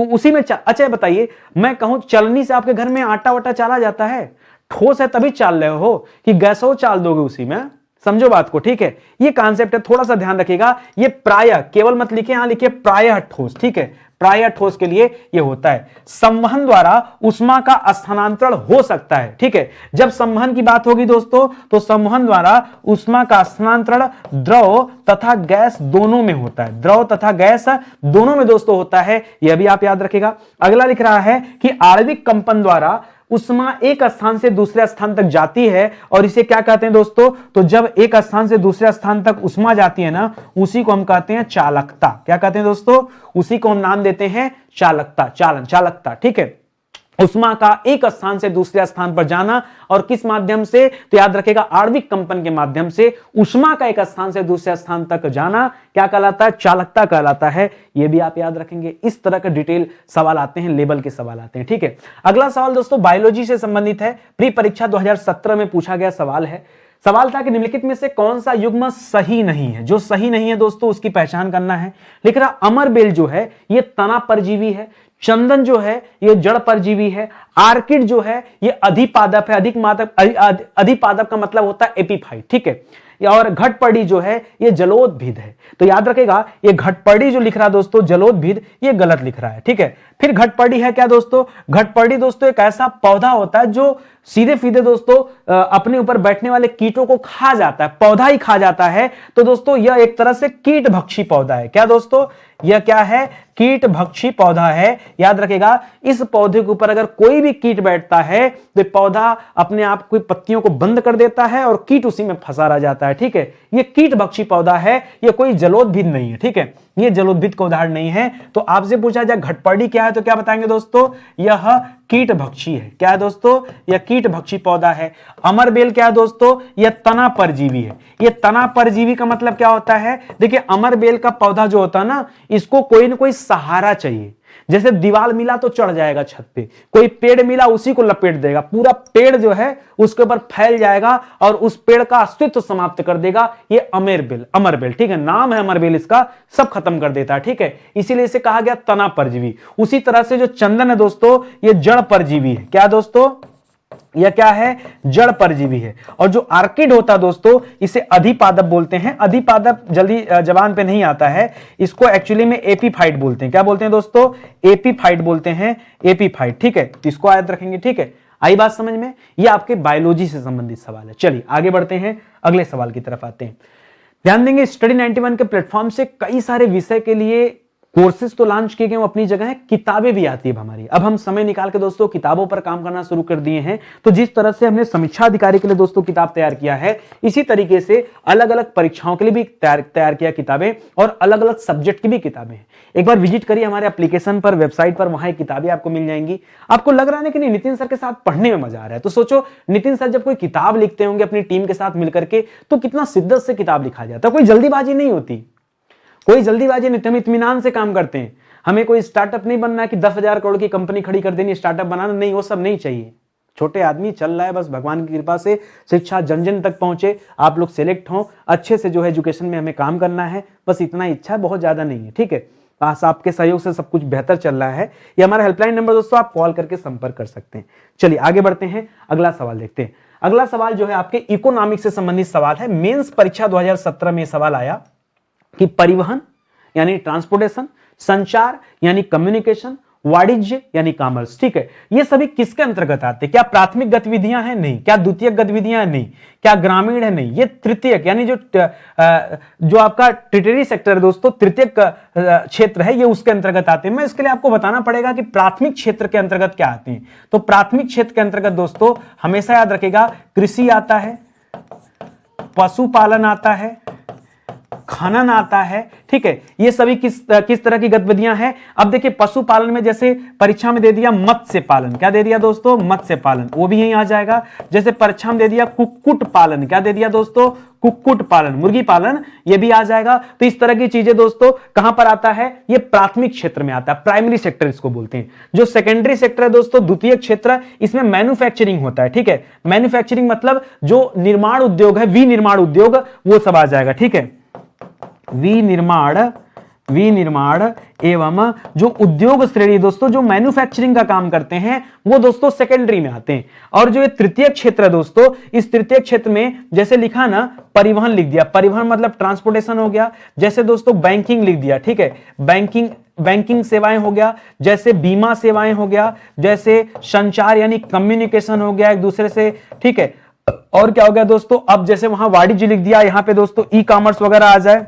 उसी में अच्छा बताइए, मैं कहूं चलनी से आपके घर में आटा वाटा चाला जाता है? ठोस है तभी चाल रहे हो कि गैसो चाल दोगे उसी में? समझो बात को। ठीक है, ये कॉन्सेप्ट है, थोड़ा सा ध्यान रखिएगा। ये प्रायः, केवल मत लिखिए, यहां लिखिए प्रायः ठोस। ठीक है, प्रायः ठोस के लिए ये होता है। संवहन द्वारा उष्मा का स्थानांतरण हो सकता है। ठीक है, जब संवहन की बात होगी दोस्तों तो संवहन द्वारा उष्मा का स्थानांतरण द्रव तथा गैस दोनों में होता है। द्रव तथा गैस दोनों में दोस्तों होता है, यह भी आप याद रखेगा। अगला लिख रहा है कि आणविक कंपन द्वारा उष्मा एक स्थान से दूसरे स्थान तक जाती है, और इसे क्या कहते हैं दोस्तों? तो जब एक स्थान से दूसरे स्थान तक उष्मा जाती है ना, उसी को हम कहते हैं चालकता। क्या कहते हैं दोस्तों? उसी को हम नाम देते हैं चालकता, चालन, चालकता। ठीक है, उष्मा का एक स्थान से दूसरे स्थान पर जाना, और किस माध्यम से? तो याद रखेगा आणविक कंपन के माध्यम से उष्मा का एक स्थान से दूसरे स्थान तक जाना क्या कहलाता है? चालकता कहलाता है। यह भी आप याद रखेंगे। इस तरह के डिटेल सवाल आते हैं, लेवल के सवाल आते हैं। ठीक है, अगला सवाल दोस्तों बायोलॉजी से संबंधित है। प्री परीक्षा 2017 में पूछा गया सवाल है। सवाल था कि निम्नलिखित में से कौन सा युग्म सही नहीं है? जो सही नहीं है दोस्तों उसकी पहचान करना है। लिख रहा अमरबेल जो है ये तना परजीवी है, चंदन जो है ये जड़ परजीवी है, आर्किड जो है ये अधिपादप है। अधिपादप का मतलब होता है एपीफाइट। ठीक है, और घटपर्डी जो है ये जलोदभिद है। तो याद रखेगा ये घटपर्डी जो लिख रहा है दोस्तों जलोदभिद, ये गलत लिख रहा है। ठीक है, फिर घटपर्डी है क्या दोस्तों? घटपर्डी दोस्तों एक ऐसा पौधा होता है जो सीधे सीधे दोस्तों अपने ऊपर बैठने वाले कीटों को खा जाता है, पौधा ही खा जाता है। तो दोस्तों यह एक तरह से कीट भक्षी पौधा है। क्या दोस्तों? यह क्या है? कीट भक्षी पौधा है। याद रखेगा इस पौधे के ऊपर अगर कोई भी कीट बैठता है तो पौधा अपने आप कोई पत्तियों को बंद कर देता है और कीट उसी में फंसा रह जाता है। जाता है, ठीक है। ये कीटभक्षी पौधा है, ये कोई जलोद्भिद नहीं है, ठीक है। ये जलोद्भिद का उदाहरण नहीं है। तो आपसे पूछा जाए घटपर्डी क्या है, तो क्या बताएंगे दोस्तों, यह कीटभक्षी है। क्या है दोस्तों, यह कीटभक्षी पौधा है। अमरबेल क्या है दोस्तों, यह तना परजीवी है। ये तना परजीवी का मतलब क्या होता है, देखिए अमरबेल का पौधा जो होता है ना, इसको कोई ना कोई सहारा चाहिए। जैसे दीवार मिला तो चढ़ जाएगा छत पे, कोई पेड़ मिला उसी को लपेट देगा, पूरा पेड़ जो है उसके ऊपर फैल जाएगा और उस पेड़ का अस्तित्व समाप्त कर देगा। ये अमरबेल, ठीक है, नाम है अमरबेल, इसका सब खत्म कर देता है, ठीक है। इसीलिए इसे कहा गया तना परजीवी। उसी तरह से जो चंदन है दोस्तों, ये जड़ परजीवी है। क्या दोस्तों, यह क्या है, जड़ परजीवी है। और जो आर्किड होता है दोस्तों, इसे अधिपादप बोलते हैं। अधिपादप जल्दी जबान पे नहीं आता है, इसको एक्चुअली में एपीफाइट बोलते हैं। क्या बोलते हैं दोस्तों, एपीफाइट बोलते हैं, एपीफाइट, ठीक है। इसको याद रखेंगे, ठीक है। आई बात समझ में, ये आपके बायोलॉजी से संबंधित सवाल है। चलिए आगे बढ़ते हैं, अगले सवाल की तरफ आते हैं। ध्यान देंगे, स्टडी 91 के प्लेटफॉर्म से कई सारे विषय के लिए कोर्सेज तो लॉन्च किए गए, वो अपनी जगह है, किताबें भी आती है हमारी। अब हम समय निकाल के दोस्तों किताबों पर काम करना शुरू कर दिए हैं। तो जिस तरह से हमने समीक्षा अधिकारी के लिए दोस्तों किताब तैयार किया है, इसी तरीके से अलग अलग परीक्षाओं के लिए भी तैयार किया किताबें, और अलग अलग सब्जेक्ट की भी किताबें हैं। एक बार विजिट करिए हमारे एप्लीकेशन पर, वेबसाइट पर, वहां किताबें आपको मिल जाएंगी। आपको लग रहा है कि नहीं, नितिन सर के साथ पढ़ने में मजा आ रहा है, तो सोचो नितिन सर जब कोई किताब लिखते होंगे अपनी टीम के साथ मिलकर के, तो कितना शिद्दत से किताब लिखा जाता है। कोई जल्दीबाजी नहीं होती, कोई जल्दीबाजी नहीं, हम इत्मीनान से काम करते हैं। हमें कोई स्टार्टअप नहीं बनना है कि 10,000 करोड़ की कंपनी खड़ी कर देनी, स्टार्टअप बनाना नहीं, वो सब नहीं चाहिए। छोटे आदमी चल रहा है, बस भगवान की कृपा से शिक्षा जन जन तक पहुंचे, आप लोग सिलेक्ट हों, अच्छे से जो है एजुकेशन में हमें काम करना है, बस इतना इच्छा है, बहुत ज्यादा नहीं है, ठीक है। पास आपके सहयोग से सब कुछ बेहतर चल रहा है। ये हमारा हेल्पलाइन नंबर दोस्तों, आप कॉल करके संपर्क कर सकते हैं। चलिए आगे बढ़ते हैं, अगला सवाल देखते हैं। अगला सवाल जो है आपके इकोनॉमिक्स से संबंधित सवाल है। मेंस परीक्षा 2017 में सवाल आया कि परिवहन यानी ट्रांसपोर्टेशन, संचार यानी कम्युनिकेशन, वाणिज्य यानी कॉमर्स, ठीक है, ये सभी किसके अंतर्गत आते हैं? क्या प्राथमिक गतिविधियां हैं? नहीं। क्या द्वितीयक गतिविधियां? नहीं। क्या ग्रामीण है? नहीं। ये तृतीयक यानी जो आपका टेरिटरी सेक्टर है दोस्तों, तृतीयक क्षेत्र है, ये उसके अंतर्गत आते हैं। मैं इसके लिए आपको बताना पड़ेगा कि प्राथमिक क्षेत्र के अंतर्गत क्या आते हैं। तो प्राथमिक क्षेत्र के अंतर्गत दोस्तों हमेशा याद रखेगा, कृषि आता है, पशुपालन आता है, खनन आता है, ठीक है। ये सभी किस तरह की गतिविधियां हैं? अब देखिए पशुपालन में जैसे परीक्षा में दे दिया मत्स्य पालन, क्या दे दिया दोस्तों, मत्स्य पालन, वो भी यहीं आ जाएगा। जैसे परीक्षा में दे दिया कुक्कुट पालन, क्या दे दिया दोस्तों, कुक्कुट पालन, मुर्गी पालन, ये भी आ जाएगा। तो इस तरह की चीजें दोस्तों कहां पर आता है, ये प्राथमिक क्षेत्र में आता है, प्राइमरी सेक्टर इसको बोलते हैं। जो सेकेंडरी सेक्टर है दोस्तों, द्वितीयक क्षेत्र, इसमें मैन्युफैक्चरिंग होता है, ठीक है। मैन्युफैक्चरिंग मतलब जो निर्माण उद्योग है, विनिर्माण उद्योग, वो सब आ जाएगा, ठीक है। विनिर्माण एवं जो उद्योग श्रेणी दोस्तों, जो मैन्युफैक्चरिंग का काम करते हैं, वो दोस्तों सेकेंडरी में आते हैं। और जो ये तृतीय क्षेत्र है दोस्तों, इस तृतीय क्षेत्र में जैसे लिखा ना, परिवहन लिख दिया, परिवहन मतलब ट्रांसपोर्टेशन हो गया। जैसे दोस्तों बैंकिंग लिख दिया, ठीक है, बैंकिंग सेवाएं हो गया। जैसे बीमा सेवाएं हो गया। जैसे संचार यानी कम्युनिकेशन हो गया एक दूसरे से, ठीक है। और क्या हो गया दोस्तों, अब जैसे वहां वाणिज्य लिख दिया, यहां पे दोस्तों ई कॉमर्स वगैरह आ जाए,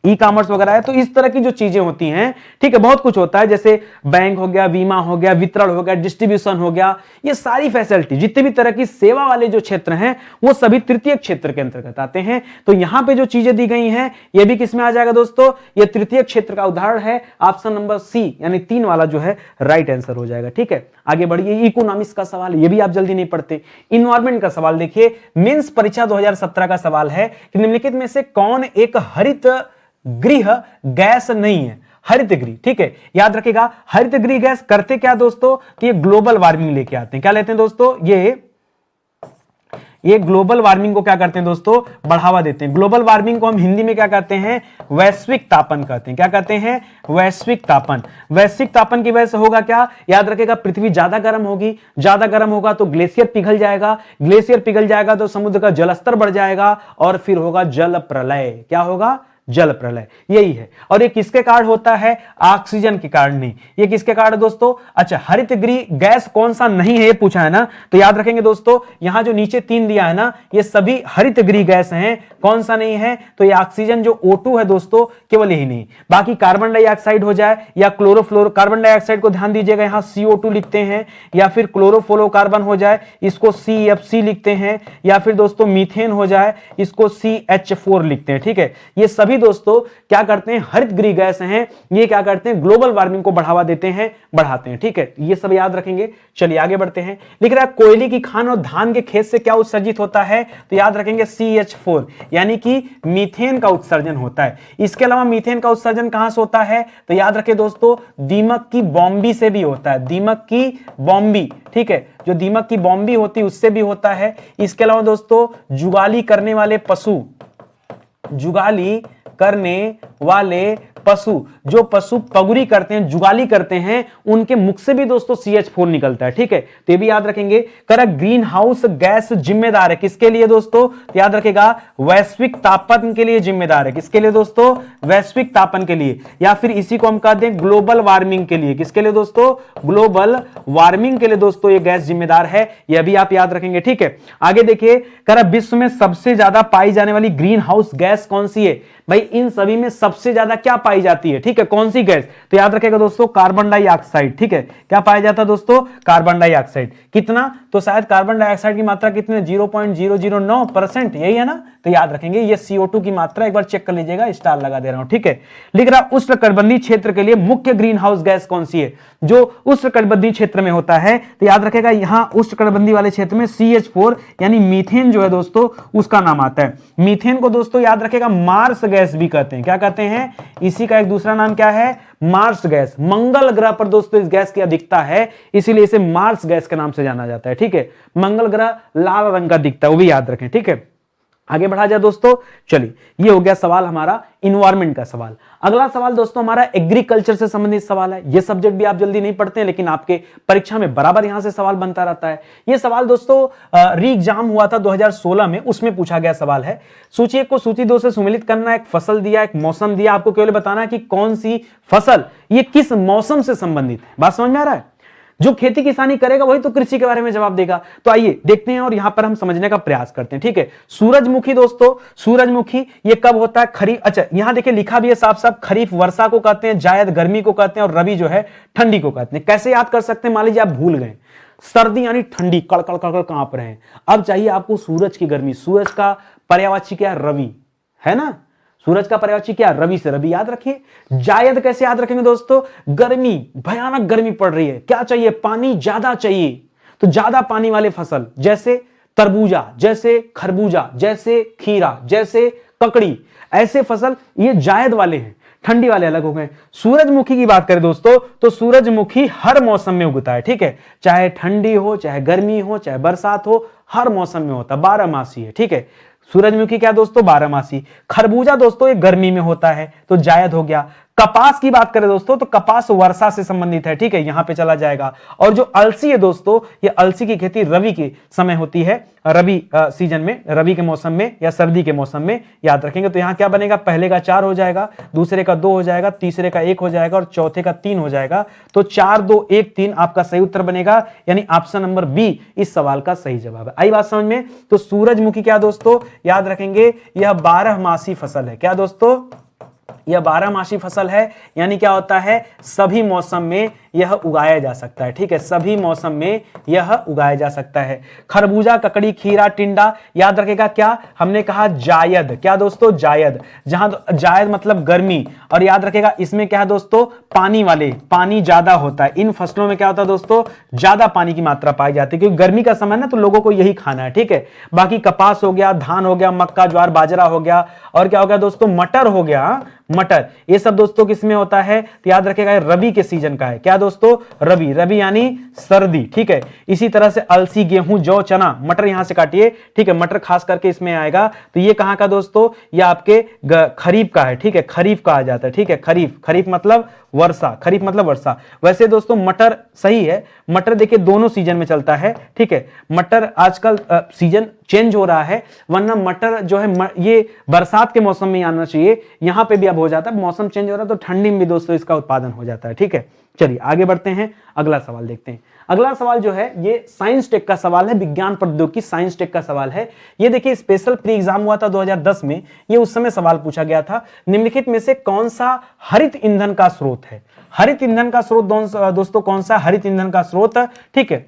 ई कॉमर्स वगैरह है। तो इस तरह की जो चीजें होती हैं, ठीक है, बहुत कुछ होता है। जैसे बैंक हो गया, बीमा हो गया, वितरण हो गया, डिस्ट्रीब्यूशन हो गया, ये सारी फैसिलिटी, जितने भी तरह की सेवा वाले जो क्षेत्र हैं, वो सभी तृतीय क्षेत्र के अंतर्गत आते हैं। तो यहां पे जो चीजें दी गई हैं, ये भी किसमें आ जाएगा दोस्तों, ये तृतीय क्षेत्र का उदाहरण है। ऑप्शन नंबर सी यानी 3 वाला जो है राइट आंसर हो जाएगा, ठीक है। आगे बढ़िए, इकोनॉमिक्स का सवाल, ये भी आप जल्दी नहीं पढ़ते। इन्वायरमेंट का सवाल देखिए, मेंस परीक्षा 2017 का सवाल है कि निम्नलिखित में से कौन एक हरित गृह गैस नहीं है। हरित गृह, ठीक है, याद रखिएगा। हरित गृह गैस करते क्या दोस्तों, कि ये ग्लोबल वार्मिंग लेके आते हैं। क्या लेते हैं दोस्तों, ये ग्लोबल वार्मिंग को क्या करते हैं दोस्तों, बढ़ावा देते हैं। ग्लोबल वार्मिंग को हम हिंदी में क्या कहते हैं, वैश्विक तापन कहते हैं। क्या कहते हैं, वैश्विक तापन। वैश्विक तापन की वजह से होगा क्या, याद रखिएगा, पृथ्वी ज्यादा गर्म होगी, ज्यादा गर्म होगा तो ग्लेशियर पिघल जाएगा, ग्लेशियर पिघल जाएगा तो समुद्र का जलस्तर बढ़ जाएगा, और फिर होगा जल प्रलय। क्या होगा, जल प्रलय, यही है। और ये किसके कारण होता है? ऑक्सीजन के कारण नहीं। ये किसके कारण दोस्तों? अच्छा, हरित गृह गैस कौन सा नहीं है ये पूछा है ना, तो याद रखेंगे दोस्तों, यहां जो नीचे 3 दिया है ना, ये सभी हरित गृह गैस हैं। कौन सा नहीं है? तो ये ऑक्सीजन जो O2 है दोस्तों, केवल यही नहीं। बाकी कार्बन डाइऑक्साइड हो जाए या क्लोरोफ्लोरो, कार्बन डाइऑक्साइड को ध्यान दीजिएगा, यहां CO2 लिखते हैं, या फिर क्लोरोफ्लोरोकार्बन हो जाए, इसको CFC लिखते हैं, या फिर दोस्तों मीथेन हो जाए, इसको CH4 लिखते हैं। ठीक है, ये सभी दोस्तों क्या करते हैं? हरित गृह गैस हैं। ये क्या करते हैं? ग्लोबल वार्मिंग को बढ़ावा देते हैं, बढ़ाते हैं। ठीक है, ये सब याद रखेंगे। चलिए आगे बढ़ते हैं। लिख रहा है कोयले की खान और धान के खेत से क्या उत्सर्जित होता है? तो याद रखेंगे CH4, यानी कि मीथेन का उत्सर्जन होता है। इसके अलावा मीथेन का उत्सर्जन कहां से होता है? तो याद रखें दोस्तों, दीमक की बॉम्बी से भी होता है। दीमक की बॉम्बी, ठीक है, जो दीमक की बॉम्बी होती है उससे भी होता है। इसके अलावा दोस्तों जुगाली करने वाले पशु, जुगाली करने वाले पशु, जो पशु पगुरी करते हैं, जुगाली करते हैं, उनके मुख से भी दोस्तों CH4 निकलता है। ठीक है, तो ये भी याद रखेंगे। करा ग्रीन हाउस गैस जिम्मेदार है किसके लिए दोस्तों? तो याद रखेगा वैश्विक तापन के लिए जिम्मेदार है। किसके लिए दोस्तों? वैश्विक तापन के लिए, या फिर इसी को हम कहते हैं ग्लोबल वार्मिंग के लिए। किसके लिए दोस्तों? ग्लोबल वार्मिंग के लिए दोस्तों ये गैस जिम्मेदार है। यह भी आप याद रखेंगे। ठीक है, आगे देखिए, करा विश्व में सबसे ज्यादा पाई जाने वाली ग्रीन हाउस गैस कौन सी है? भाई इन सभी में सबसे ज्यादा क्या पाई जाती है? ठीक है, कौन सी गैस? तो याद रखेगा दोस्तों कार्बन डाइऑक्साइड। ठीक है, क्या पाया जाता है दोस्तों? Carbon dioxide. कितना? तो शायद कार्बन डाइऑक्साइड की मात्रा कितने? 0.009%, यही है ना? तो याद रखेंगे। ये CO2 की मात्रा एक बार चेक कर लीजिएगा, स्टार लगा दे रहा हूं। ठीक है, लिख रहा उष्णकटिबंधीय क्षेत्र के लिए मुख्य ग्रीन हाउस गैस कौन सी है? जो उष्णकटिबंधीय क्षेत्र में होता है, तो याद रखेगा यहां उष्णकटिबंधीय वाले क्षेत्र में CH4 यानी मीथेन जो है दोस्तों, उसका नाम आता है। मीथेन को दोस्तों याद रखेगा मार्स गैस भी कहते हैं। क्या कहते हैं? इसी का एक दूसरा नाम क्या है? Marsh gas. मंगल ग्रह पर दोस्तों इस गैस की अधिकता है, इसीलिए इसे मार्स गैस के नाम से जाना जाता है। ठीक है, मंगल ग्रह लाल रंग का दिखता है, वो भी याद रखें। ठीक है, आगे बढ़ा जाए दोस्तों। चलिए, ये हो गया सवाल हमारा इन्वायरमेंट का सवाल। अगला सवाल दोस्तों हमारा एग्रीकल्चर से संबंधित सवाल है। ये सब्जेक्ट भी आप जल्दी नहीं पढ़ते हैं, लेकिन आपके परीक्षा में बराबर यहां से सवाल बनता रहता है। ये सवाल दोस्तों री एग्जाम हुआ था 2016 में, उसमें पूछा गया सवाल है। सूची 1 को सूची 2 से सुमेलित करना, एक फसल दिया, एक मौसम दिया, आपको केवल बताना है कि कौन सी फसल ये किस मौसम से संबंधित है। बात समझ में आ रहा है? जो खेती किसानी करेगा वही तो कृषि के बारे में जवाब देगा। तो आइए देखते हैं और यहां पर हम समझने का प्रयास करते हैं। ठीक है, सूरजमुखी दोस्तों, सूरजमुखी ये कब होता है? खरीफ। अच्छा, यहां देखिए लिखा भी है साफ साफ, खरीफ वर्षा को कहते हैं, जायद गर्मी को कहते हैं, और रबी जो है ठंडी को कहते हैं। कैसे याद कर सकते हैं? मान लीजिए आप भूल गए, सर्दी यानी ठंडी, कड़कड़ कड़कड़ कांप रहे हैं। अब चाहिए आपको सूरज की गर्मी। सूरज का पर्यायवाची क्या है? रवि, है ना? सूरज का पर्यायवाची क्या? रवि से रवि याद रखिए। जायद कैसे याद रखेंगे दोस्तों? गर्मी, भयानक गर्मी पड़ रही है, क्या चाहिए? पानी ज्यादा चाहिए। तो ज्यादा पानी वाले फसल जैसे तरबूजा, जैसे खरबूजा, जैसे खीरा, जैसे ककड़ी, ऐसे फसल ये जायद वाले हैं। ठंडी वाले अलग हो गए। सूरजमुखी की बात करें दोस्तों, तो सूरजमुखी हर मौसम में उगता है। ठीक है, चाहे ठंडी हो, चाहे गर्मी हो, चाहे बरसात हो, हर मौसम में होता है, 12 मासी है। ठीक है, सूरजमुखी क्या दोस्तों? 12 मासी। खरबूजा दोस्तों ये गर्मी में होता है, तो जायद हो गया। कपास की बात करें दोस्तों, तो कपास वर्षा से संबंधित है। ठीक है, यहां पे चला जाएगा। और जो अलसी है दोस्तों, ये अलसी की खेती रवि के समय होती है, रबी सीजन में, रबी के मौसम में या सर्दी के मौसम में, याद रखेंगे। तो यहां क्या बनेगा? पहले का 4 हो जाएगा, दूसरे का 2 हो जाएगा, तीसरे का 1 हो जाएगा, और चौथे का 3 हो जाएगा। तो 4, 2, 1, 3 आपका सही उत्तर बनेगा, यानी ऑप्शन नंबर बी इस सवाल का सही जवाब है। आई बात समझ में? तो सूरजमुखी क्या दोस्तों याद रखेंगे? यह 12 मासी फसल है। क्या दोस्तों? यह 12 मासी फसल है, यानी क्या होता है? सभी मौसम में यह उगाया जा सकता है। ठीक है, सभी मौसम में यह उगाया जा सकता है। खरबूजा, ककड़ी, खीरा, टिंडा, याद रखेगा क्या? हमने कहा जायद। क्या दोस्तों? जायद। जहां जायद मतलब गर्मी, और याद रखेगा इसमें क्या है दोस्तों? पानी वाले, पानी ज्यादा होता है। इन फसलों में क्या होता है दोस्तों? ज्यादा पानी की मात्रा पाई जाती है, क्योंकि गर्मी का समय ना, तो लोगों को यही खाना है। ठीक है, बाकी कपास हो गया, धान हो गया, मक्का, ज्वार, बाजरा हो गया, और क्या हो गया दोस्तों? मटर हो गया। मटर, ये सब दोस्तों किसमें होता है? तो याद रखेगा रबी के सीजन का है। क्या दोस्तों, रबी, रबी यानी सर्दी, ठीक है। इसी तरह से अलसी, गेहूं, जौ, चना, मटर यहां से काटिए, ठीक है, मटर खास करके इसमें आएगा। तो ये कहां का दोस्तों, ये आपके खरीफ का है, ठीक है, खरीफ कहा जाता है, ठीक है, खरीफ, खरीफ मतलब वर्षा, खरीफ मतलब वर्षा। वैसे दोस्तों मटर सही है, मटर देखिए दोनों सीजन में चलता है, ठीक है। मटर आजकल सीजन चेंज हो रहा है, वरना मटर जो है ये बरसात के मौसम में आना चाहिए, यहां पे भी अब हो जाता है, मौसम चेंज हो रहा है तो ठंडी में भी दोस्तों इसका उत्पादन हो जाता है, ठीक है। चलिए आगे बढ़ते हैं, अगला सवाल देखते हैं। अगला सवाल जो है ये साइंस टेक का सवाल है, विज्ञान प्रौद्योगिकी साइंस टेक का सवाल है। ये देखिए स्पेशल प्री एग्जाम हुआ था 2010 में, ये उस समय सवाल पूछा गया था, निम्नलिखित में से कौन सा हरित ईंधन का स्रोत है? हरित ईंधन का स्रोत दोस्तों कौन सा हरित ईंधन का स्रोत, ठीक है,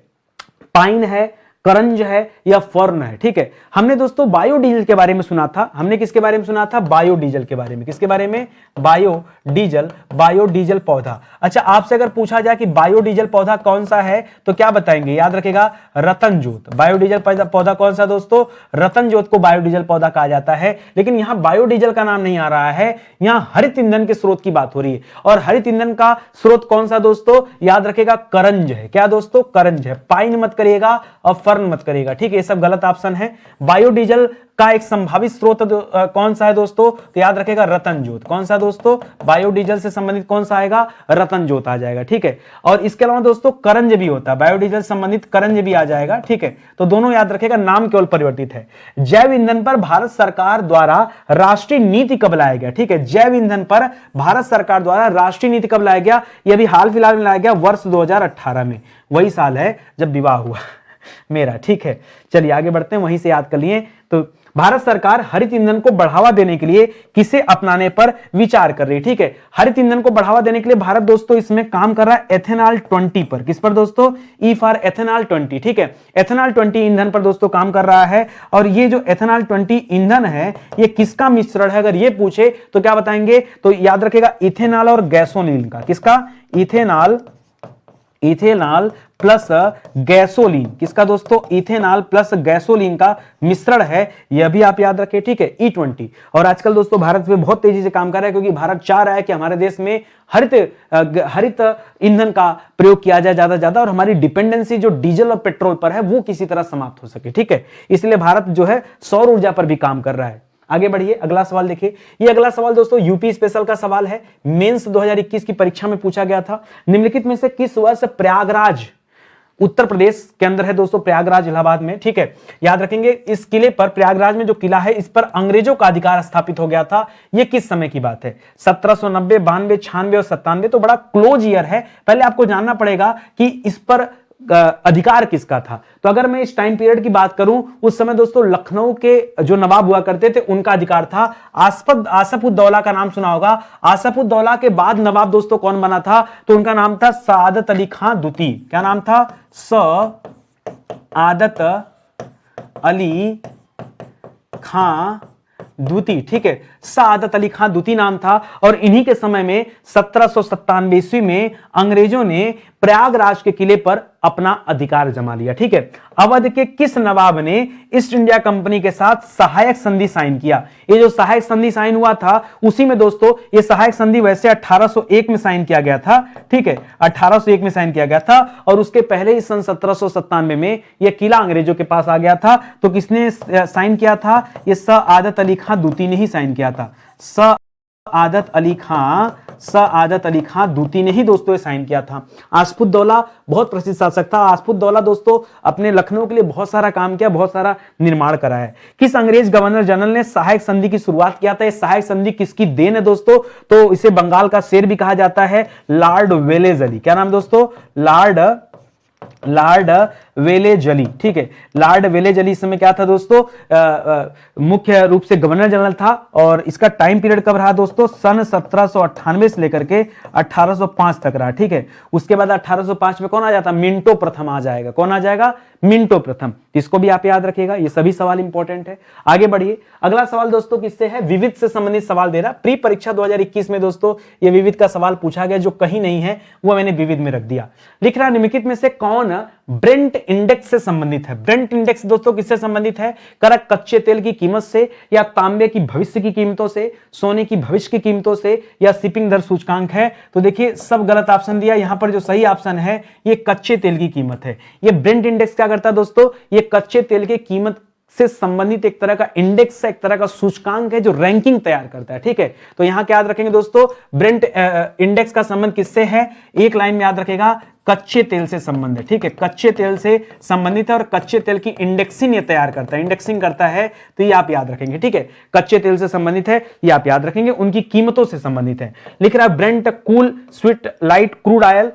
पाइन है, करंज है या फर्न है, ठीक है। हमने दोस्तों बायोडीजल के बारे में सुना था, हमने किसके बारे में सुना था? बायोडीजल के बारे में। किसके बारे में? बायोडीजल, बायोडीजल पौधा। अच्छा, आपसे अगर पूछा जाए कि बायोडीजल पौधा कौन सा है तो क्या बताएंगे? याद रखेगा, रतन जोत। बायोडीजल पौधा कौन सा दोस्तों? रतन जोत को बायोडीजल पौधा कहा जाता है। लेकिन यहां बायोडीजल का नाम नहीं आ रहा है, यहां हरित ईंधन के स्रोत की बात हो रही है। और हरित ईंधन का स्रोत कौन सा दोस्तों? याद रखेगा, करंज है। क्या दोस्तों? करंज है। पाइन मत करिएगा और फर्न मत करिएगा, ठीक है, ये सब गलत ऑप्शन है। बायोडीजल का एक संभावित स्रोत कौन सा है दोस्तों? तो याद रखेगा, रतन जोत। कौन सा दोस्तों? बायोडीजल से संबंधित कौन सा आएगा? रतन जोत आ जाएगा, ठीक है। और इसके अलावा दोस्तों करंज भी होता है, बायोडीजल संबंधित करंज भी आ जाएगा, ठीक है। तो दोनों याद रखेगा, नाम केवल परिवर्तित है। जैव ईंधन पर भारत सरकार द्वारा राष्ट्रीय नीति कब लाया गया? ठीक है, जैव ईंधन पर भारत सरकार द्वारा राष्ट्रीय नीति कब लाया गया? यह भी हाल फिलहाल में लाया गया, वर्ष 2018 में। वही साल है जब विवाह हुआ मेरा, ठीक है। चलिए आगे बढ़ते हैं, वहीं से याद कर लिए। तो भारत सरकार हरित ईंधन को बढ़ावा देने के लिए किसे अपनाने पर विचार कर रही है? ठीक है, हरित ईंधन को बढ़ावा देने के लिए भारत दोस्तों इसमें काम कर रहा है एथेनॉल 20 पर। किस पर दोस्तों? ई फॉर एथेनॉल 20, ठीक है, एथेनॉल 20 ईंधन पर दोस्तों काम कर रहा है। और ये जो एथेनॉल 20 ईंधन है ये किसका मिश्रण है? अगर ये पूछे तो क्या बताएंगे? तो याद रखेगा, इथेनॉल और गैसोलीन का। किसका? Ethanol, ethanol plus gasoline. किसका दोस्तों? इथेनॉल प्लस गैसोलीन का मिश्रण है, यह भी आप याद रखें, ठीक है, E20। और आजकल दोस्तों भारत में बहुत तेजी से काम कर रहा है, क्योंकि भारत चाह रहा है कि हमारे देश में हरित ईंधन का प्रयोग किया जाए ज्यादा से ज्यादा, और हमारी डिपेंडेंसी जो डीजल और पेट्रोल पर है वो किसी तरह समाप्त हो सके, ठीक है। इसलिए भारत जो है सौर ऊर्जा पर भी काम कर रहा है। आगे बढ़िए, अगला सवाल देखिए। ये अगला सवाल दोस्तों यूपी स्पेशल का सवाल है, मेंस 2021 की परीक्षा में पूछा गया था। निम्नलिखित में से किस वर्ष प्रयागराज, उत्तर प्रदेश के अंदर है दोस्तों, प्रयागराज इलाहाबाद में, ठीक है, याद रखेंगे, इस किले पर, प्रयागराज में जो किला है, इस पर अंग्रेजों का अधिकार स्थापित हो गया था। यह किस समय की बात है? 1790, 92, 96 और 97। तो बड़ा क्लोज ईयर है, पहले आपको जानना पड़ेगा कि इस पर अधिकार किसका था। तो अगर मैं इस टाइम पीरियड की बात करूं, उस समय दोस्तों लखनऊ के जो नवाब हुआ करते थे उनका अधिकार था। आसफ-उद-दौला का नाम सुना होगा। आसफ-उद-दौला के बाद नवाब दोस्तों कौन बना था? तो उनका नाम था सआदत अली खां द्वितीय। क्या नाम था? सआदत अली खां द्वितीय, ठीक है, सआदत अली खां द्वितीय नाम था। और इन्हीं के समय में 1797 ईस्वी में अंग्रेजों ने प्रयागराज के किले पर अपना अधिकार जमा लिया, ठीक है। अवध के किस नवाब ने ईस्ट इंडिया कंपनी के साथ सहायक संधि साइन किया? ये जो सहायक संधि साइन हुआ था, उसी में दोस्तों ये सहायक संधि वैसे 1801 में साइन किया गया था, ठीक है, 1801 में साइन किया गया था। और उसके पहले ही सन 1797 में यह किला अंग्रेजों के पास आ गया था। तो किसने साइन किया था? ये सआदत अली खां द्वितीय ने ही साइन किया था। सआदत अली खां द्वितीय ने ही दोस्तों ये साइन किया था। आसफुद्दौला बहुत प्रसिद्ध शासक था। आसफुद्दौला दोस्तों अपने लखनऊ के लिए बहुत सारा काम किया, बहुत सारा निर्माण करा है। किस अंग्रेज गवर्नर जनरल ने सहायक संधि की शुरुआत किया था? ये सहायक संधि किसकी देन है दोस्तों? तो इसे बंगाल का शेर भी कहा जाता है, लॉर्ड वेलेजली। क्या नाम दोस्तों? लॉर्ड वेलेजली, ठीक है, लॉर्ड वेलेजली इस समय क्या था दोस्तों? मुख्य रूप से गवर्नर जनरल था। और इसका टाइम पीरियड कब रहा दोस्तों? सन 1798 से लेकर के 1805 तक रहा, ठीक है। उसके बाद 1805 में कौन आ जाता? मिंटो प्रथम आ जाएगा। कौन आ जाएगा? मिंटो प्रथम। इसको भी आप याद रखिएगा, ये सभी सवाल इंपॉर्टेंट है। आगे बढ़िए, अगला सवाल दोस्तों किससे है? विविध से संबंधित सवाल दे रहा। प्री परीक्षा 2021 में दोस्तों ये विविध का सवाल पूछा गया, जो कहीं नहीं है वो मैंने विविध में रख दिया। लिख रहा, निम्नलिखित में से कौन ब्रेंट इंडेक्स से संबंधित है। ब्रेंट इंडेक्स दोस्तों किससे संबंधित है? करक कच्चे तेल की कीमत से, या तांबे की भविष्य की कीमतों से, सोने की भविष्य की कीमतों से, या शिपिंग दर सूचकांक है। तो देखिए सब गलत ऑप्शन दिया, यहां पर जो सही ऑप्शन है ये कच्चे तेल की कीमत है। ये ब्रेंट इंडेक्स क्या करता है दोस्तों? ये कच्चे तेल की कीमत से संबंधित एक तरह का इंडेक्स है, एक तरह का सूचकांक है जो रैंकिंग तैयार करता है। ठीक है, तो यहां क्या याद रखेंगे दोस्तों? ब्रेंट इंडेक्स का संबंध किससे है? एक लाइन में याद रखेगा, कच्चे तेल से संबंध है। ठीक है, कच्चे तेल से संबंधित है और कच्चे तेल की इंडेक्सिंग ये तैयार करता है, इंडेक्सिंग करता है, तो ये आप याद रखेंगे। ठीक है, कच्चे तेल से संबंधित है, ये आप याद रखेंगे, उनकी कीमतों से संबंधित है। लिख रहा है Brent cool sweet light crude oil,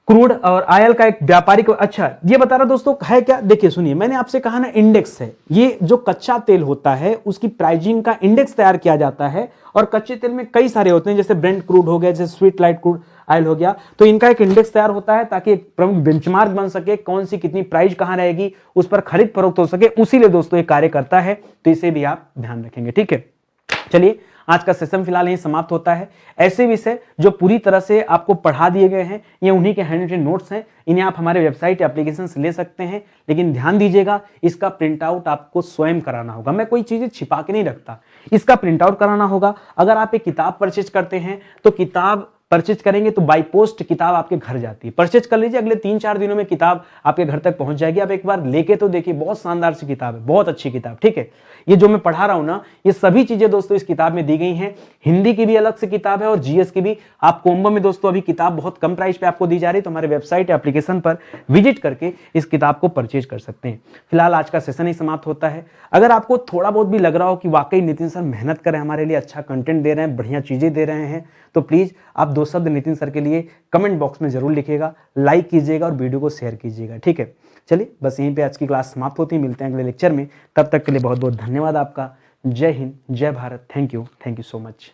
crude और ऑयल का एक व्यापारिक। अच्छा ये बता रहा दोस्तों है क्या? देखिए सुनिए, मैंने आपसे कहा ना इंडेक्स है, ये जो कच्चा तेल होता है उसकी प्राइसिंग का इंडेक्स तैयार किया जाता है, और कच्चे तेल में कई सारे होते हैं, जैसे ब्रेंट क्रूड हो गया, जैसे स्वीट लाइट क्रूड ऑयल हो गया, तो इनका एक इंडेक्स तैयार होता है ताकि एक प्रमुख बेंचमार्क बन सके, कौन सी कितनी प्राइस कहां रहेगी, उस पर खरीद फरोख्त हो सके, उसी दोस्तों ये कार्य करता है, तो इसे भी आप ध्यान रखेंगे। ठीक है, चलिए आज का सेशन फिलहाल यही समाप्त होता है। ऐसे विषय जो पूरी तरह से आपको पढ़ा दिए गए हैं, ये उन्हीं के हैंड रिटन नोट्स हैं, इन्हें आप हमारे वेबसाइट एप्लीकेशन से ले सकते हैं, लेकिन ध्यान दीजिएगा इसका प्रिंट आउट आपको स्वयं कराना होगा। मैं कोई चीजें छिपा के नहीं रखता, इसका प्रिंट आउट कराना होगा। अगर आप एक किताब परचेज करते हैं तो किताब परचेज करेंगे तो बाई पोस्ट किताब आपके घर जाती है, परचेज कर लीजिए, अगले 3-4 दिनों में किताब आपके घर तक पहुंच जाएगी। आप एक बार लेके तो देखिए, बहुत शानदार सी किताब है, बहुत अच्छी किताब। ठीक है, ये जो मैं पढ़ा रहा हूं ना, ये सभी चीजें दोस्तों इस किताब में दी गई हैं। हिंदी की भी अलग से किताब है और जीएस की भी। आप कोम्बो में दोस्तों अभी किताब बहुत कम प्राइस पे आपको दी जा रही है, तो हमारे वेबसाइट एप्लीकेशन पर विजिट करके इस किताब को परचेज कर सकते हैं। फिलहाल आज का सेशन ही समाप्त होता है। अगर आपको थोड़ा बहुत भी लग रहा हो कि वाकई नितिन सर मेहनत करें, हमारे लिए अच्छा कंटेंट दे रहे हैं, बढ़िया चीजें दे रहे हैं, तो प्लीज आप 2 शब्द नितिन सर के लिए कमेंट बॉक्स में जरूर लिखिएगा, लाइक कीजिएगा और वीडियो को शेयर कीजिएगा। ठीक है, चलिए बस यहीं पे आज की क्लास समाप्त होती है, मिलते हैं अगले लेक्चर में, तब तक के लिए बहुत बहुत धन्यवाद आपका। जय हिंद, जय Bharat, thank you so much.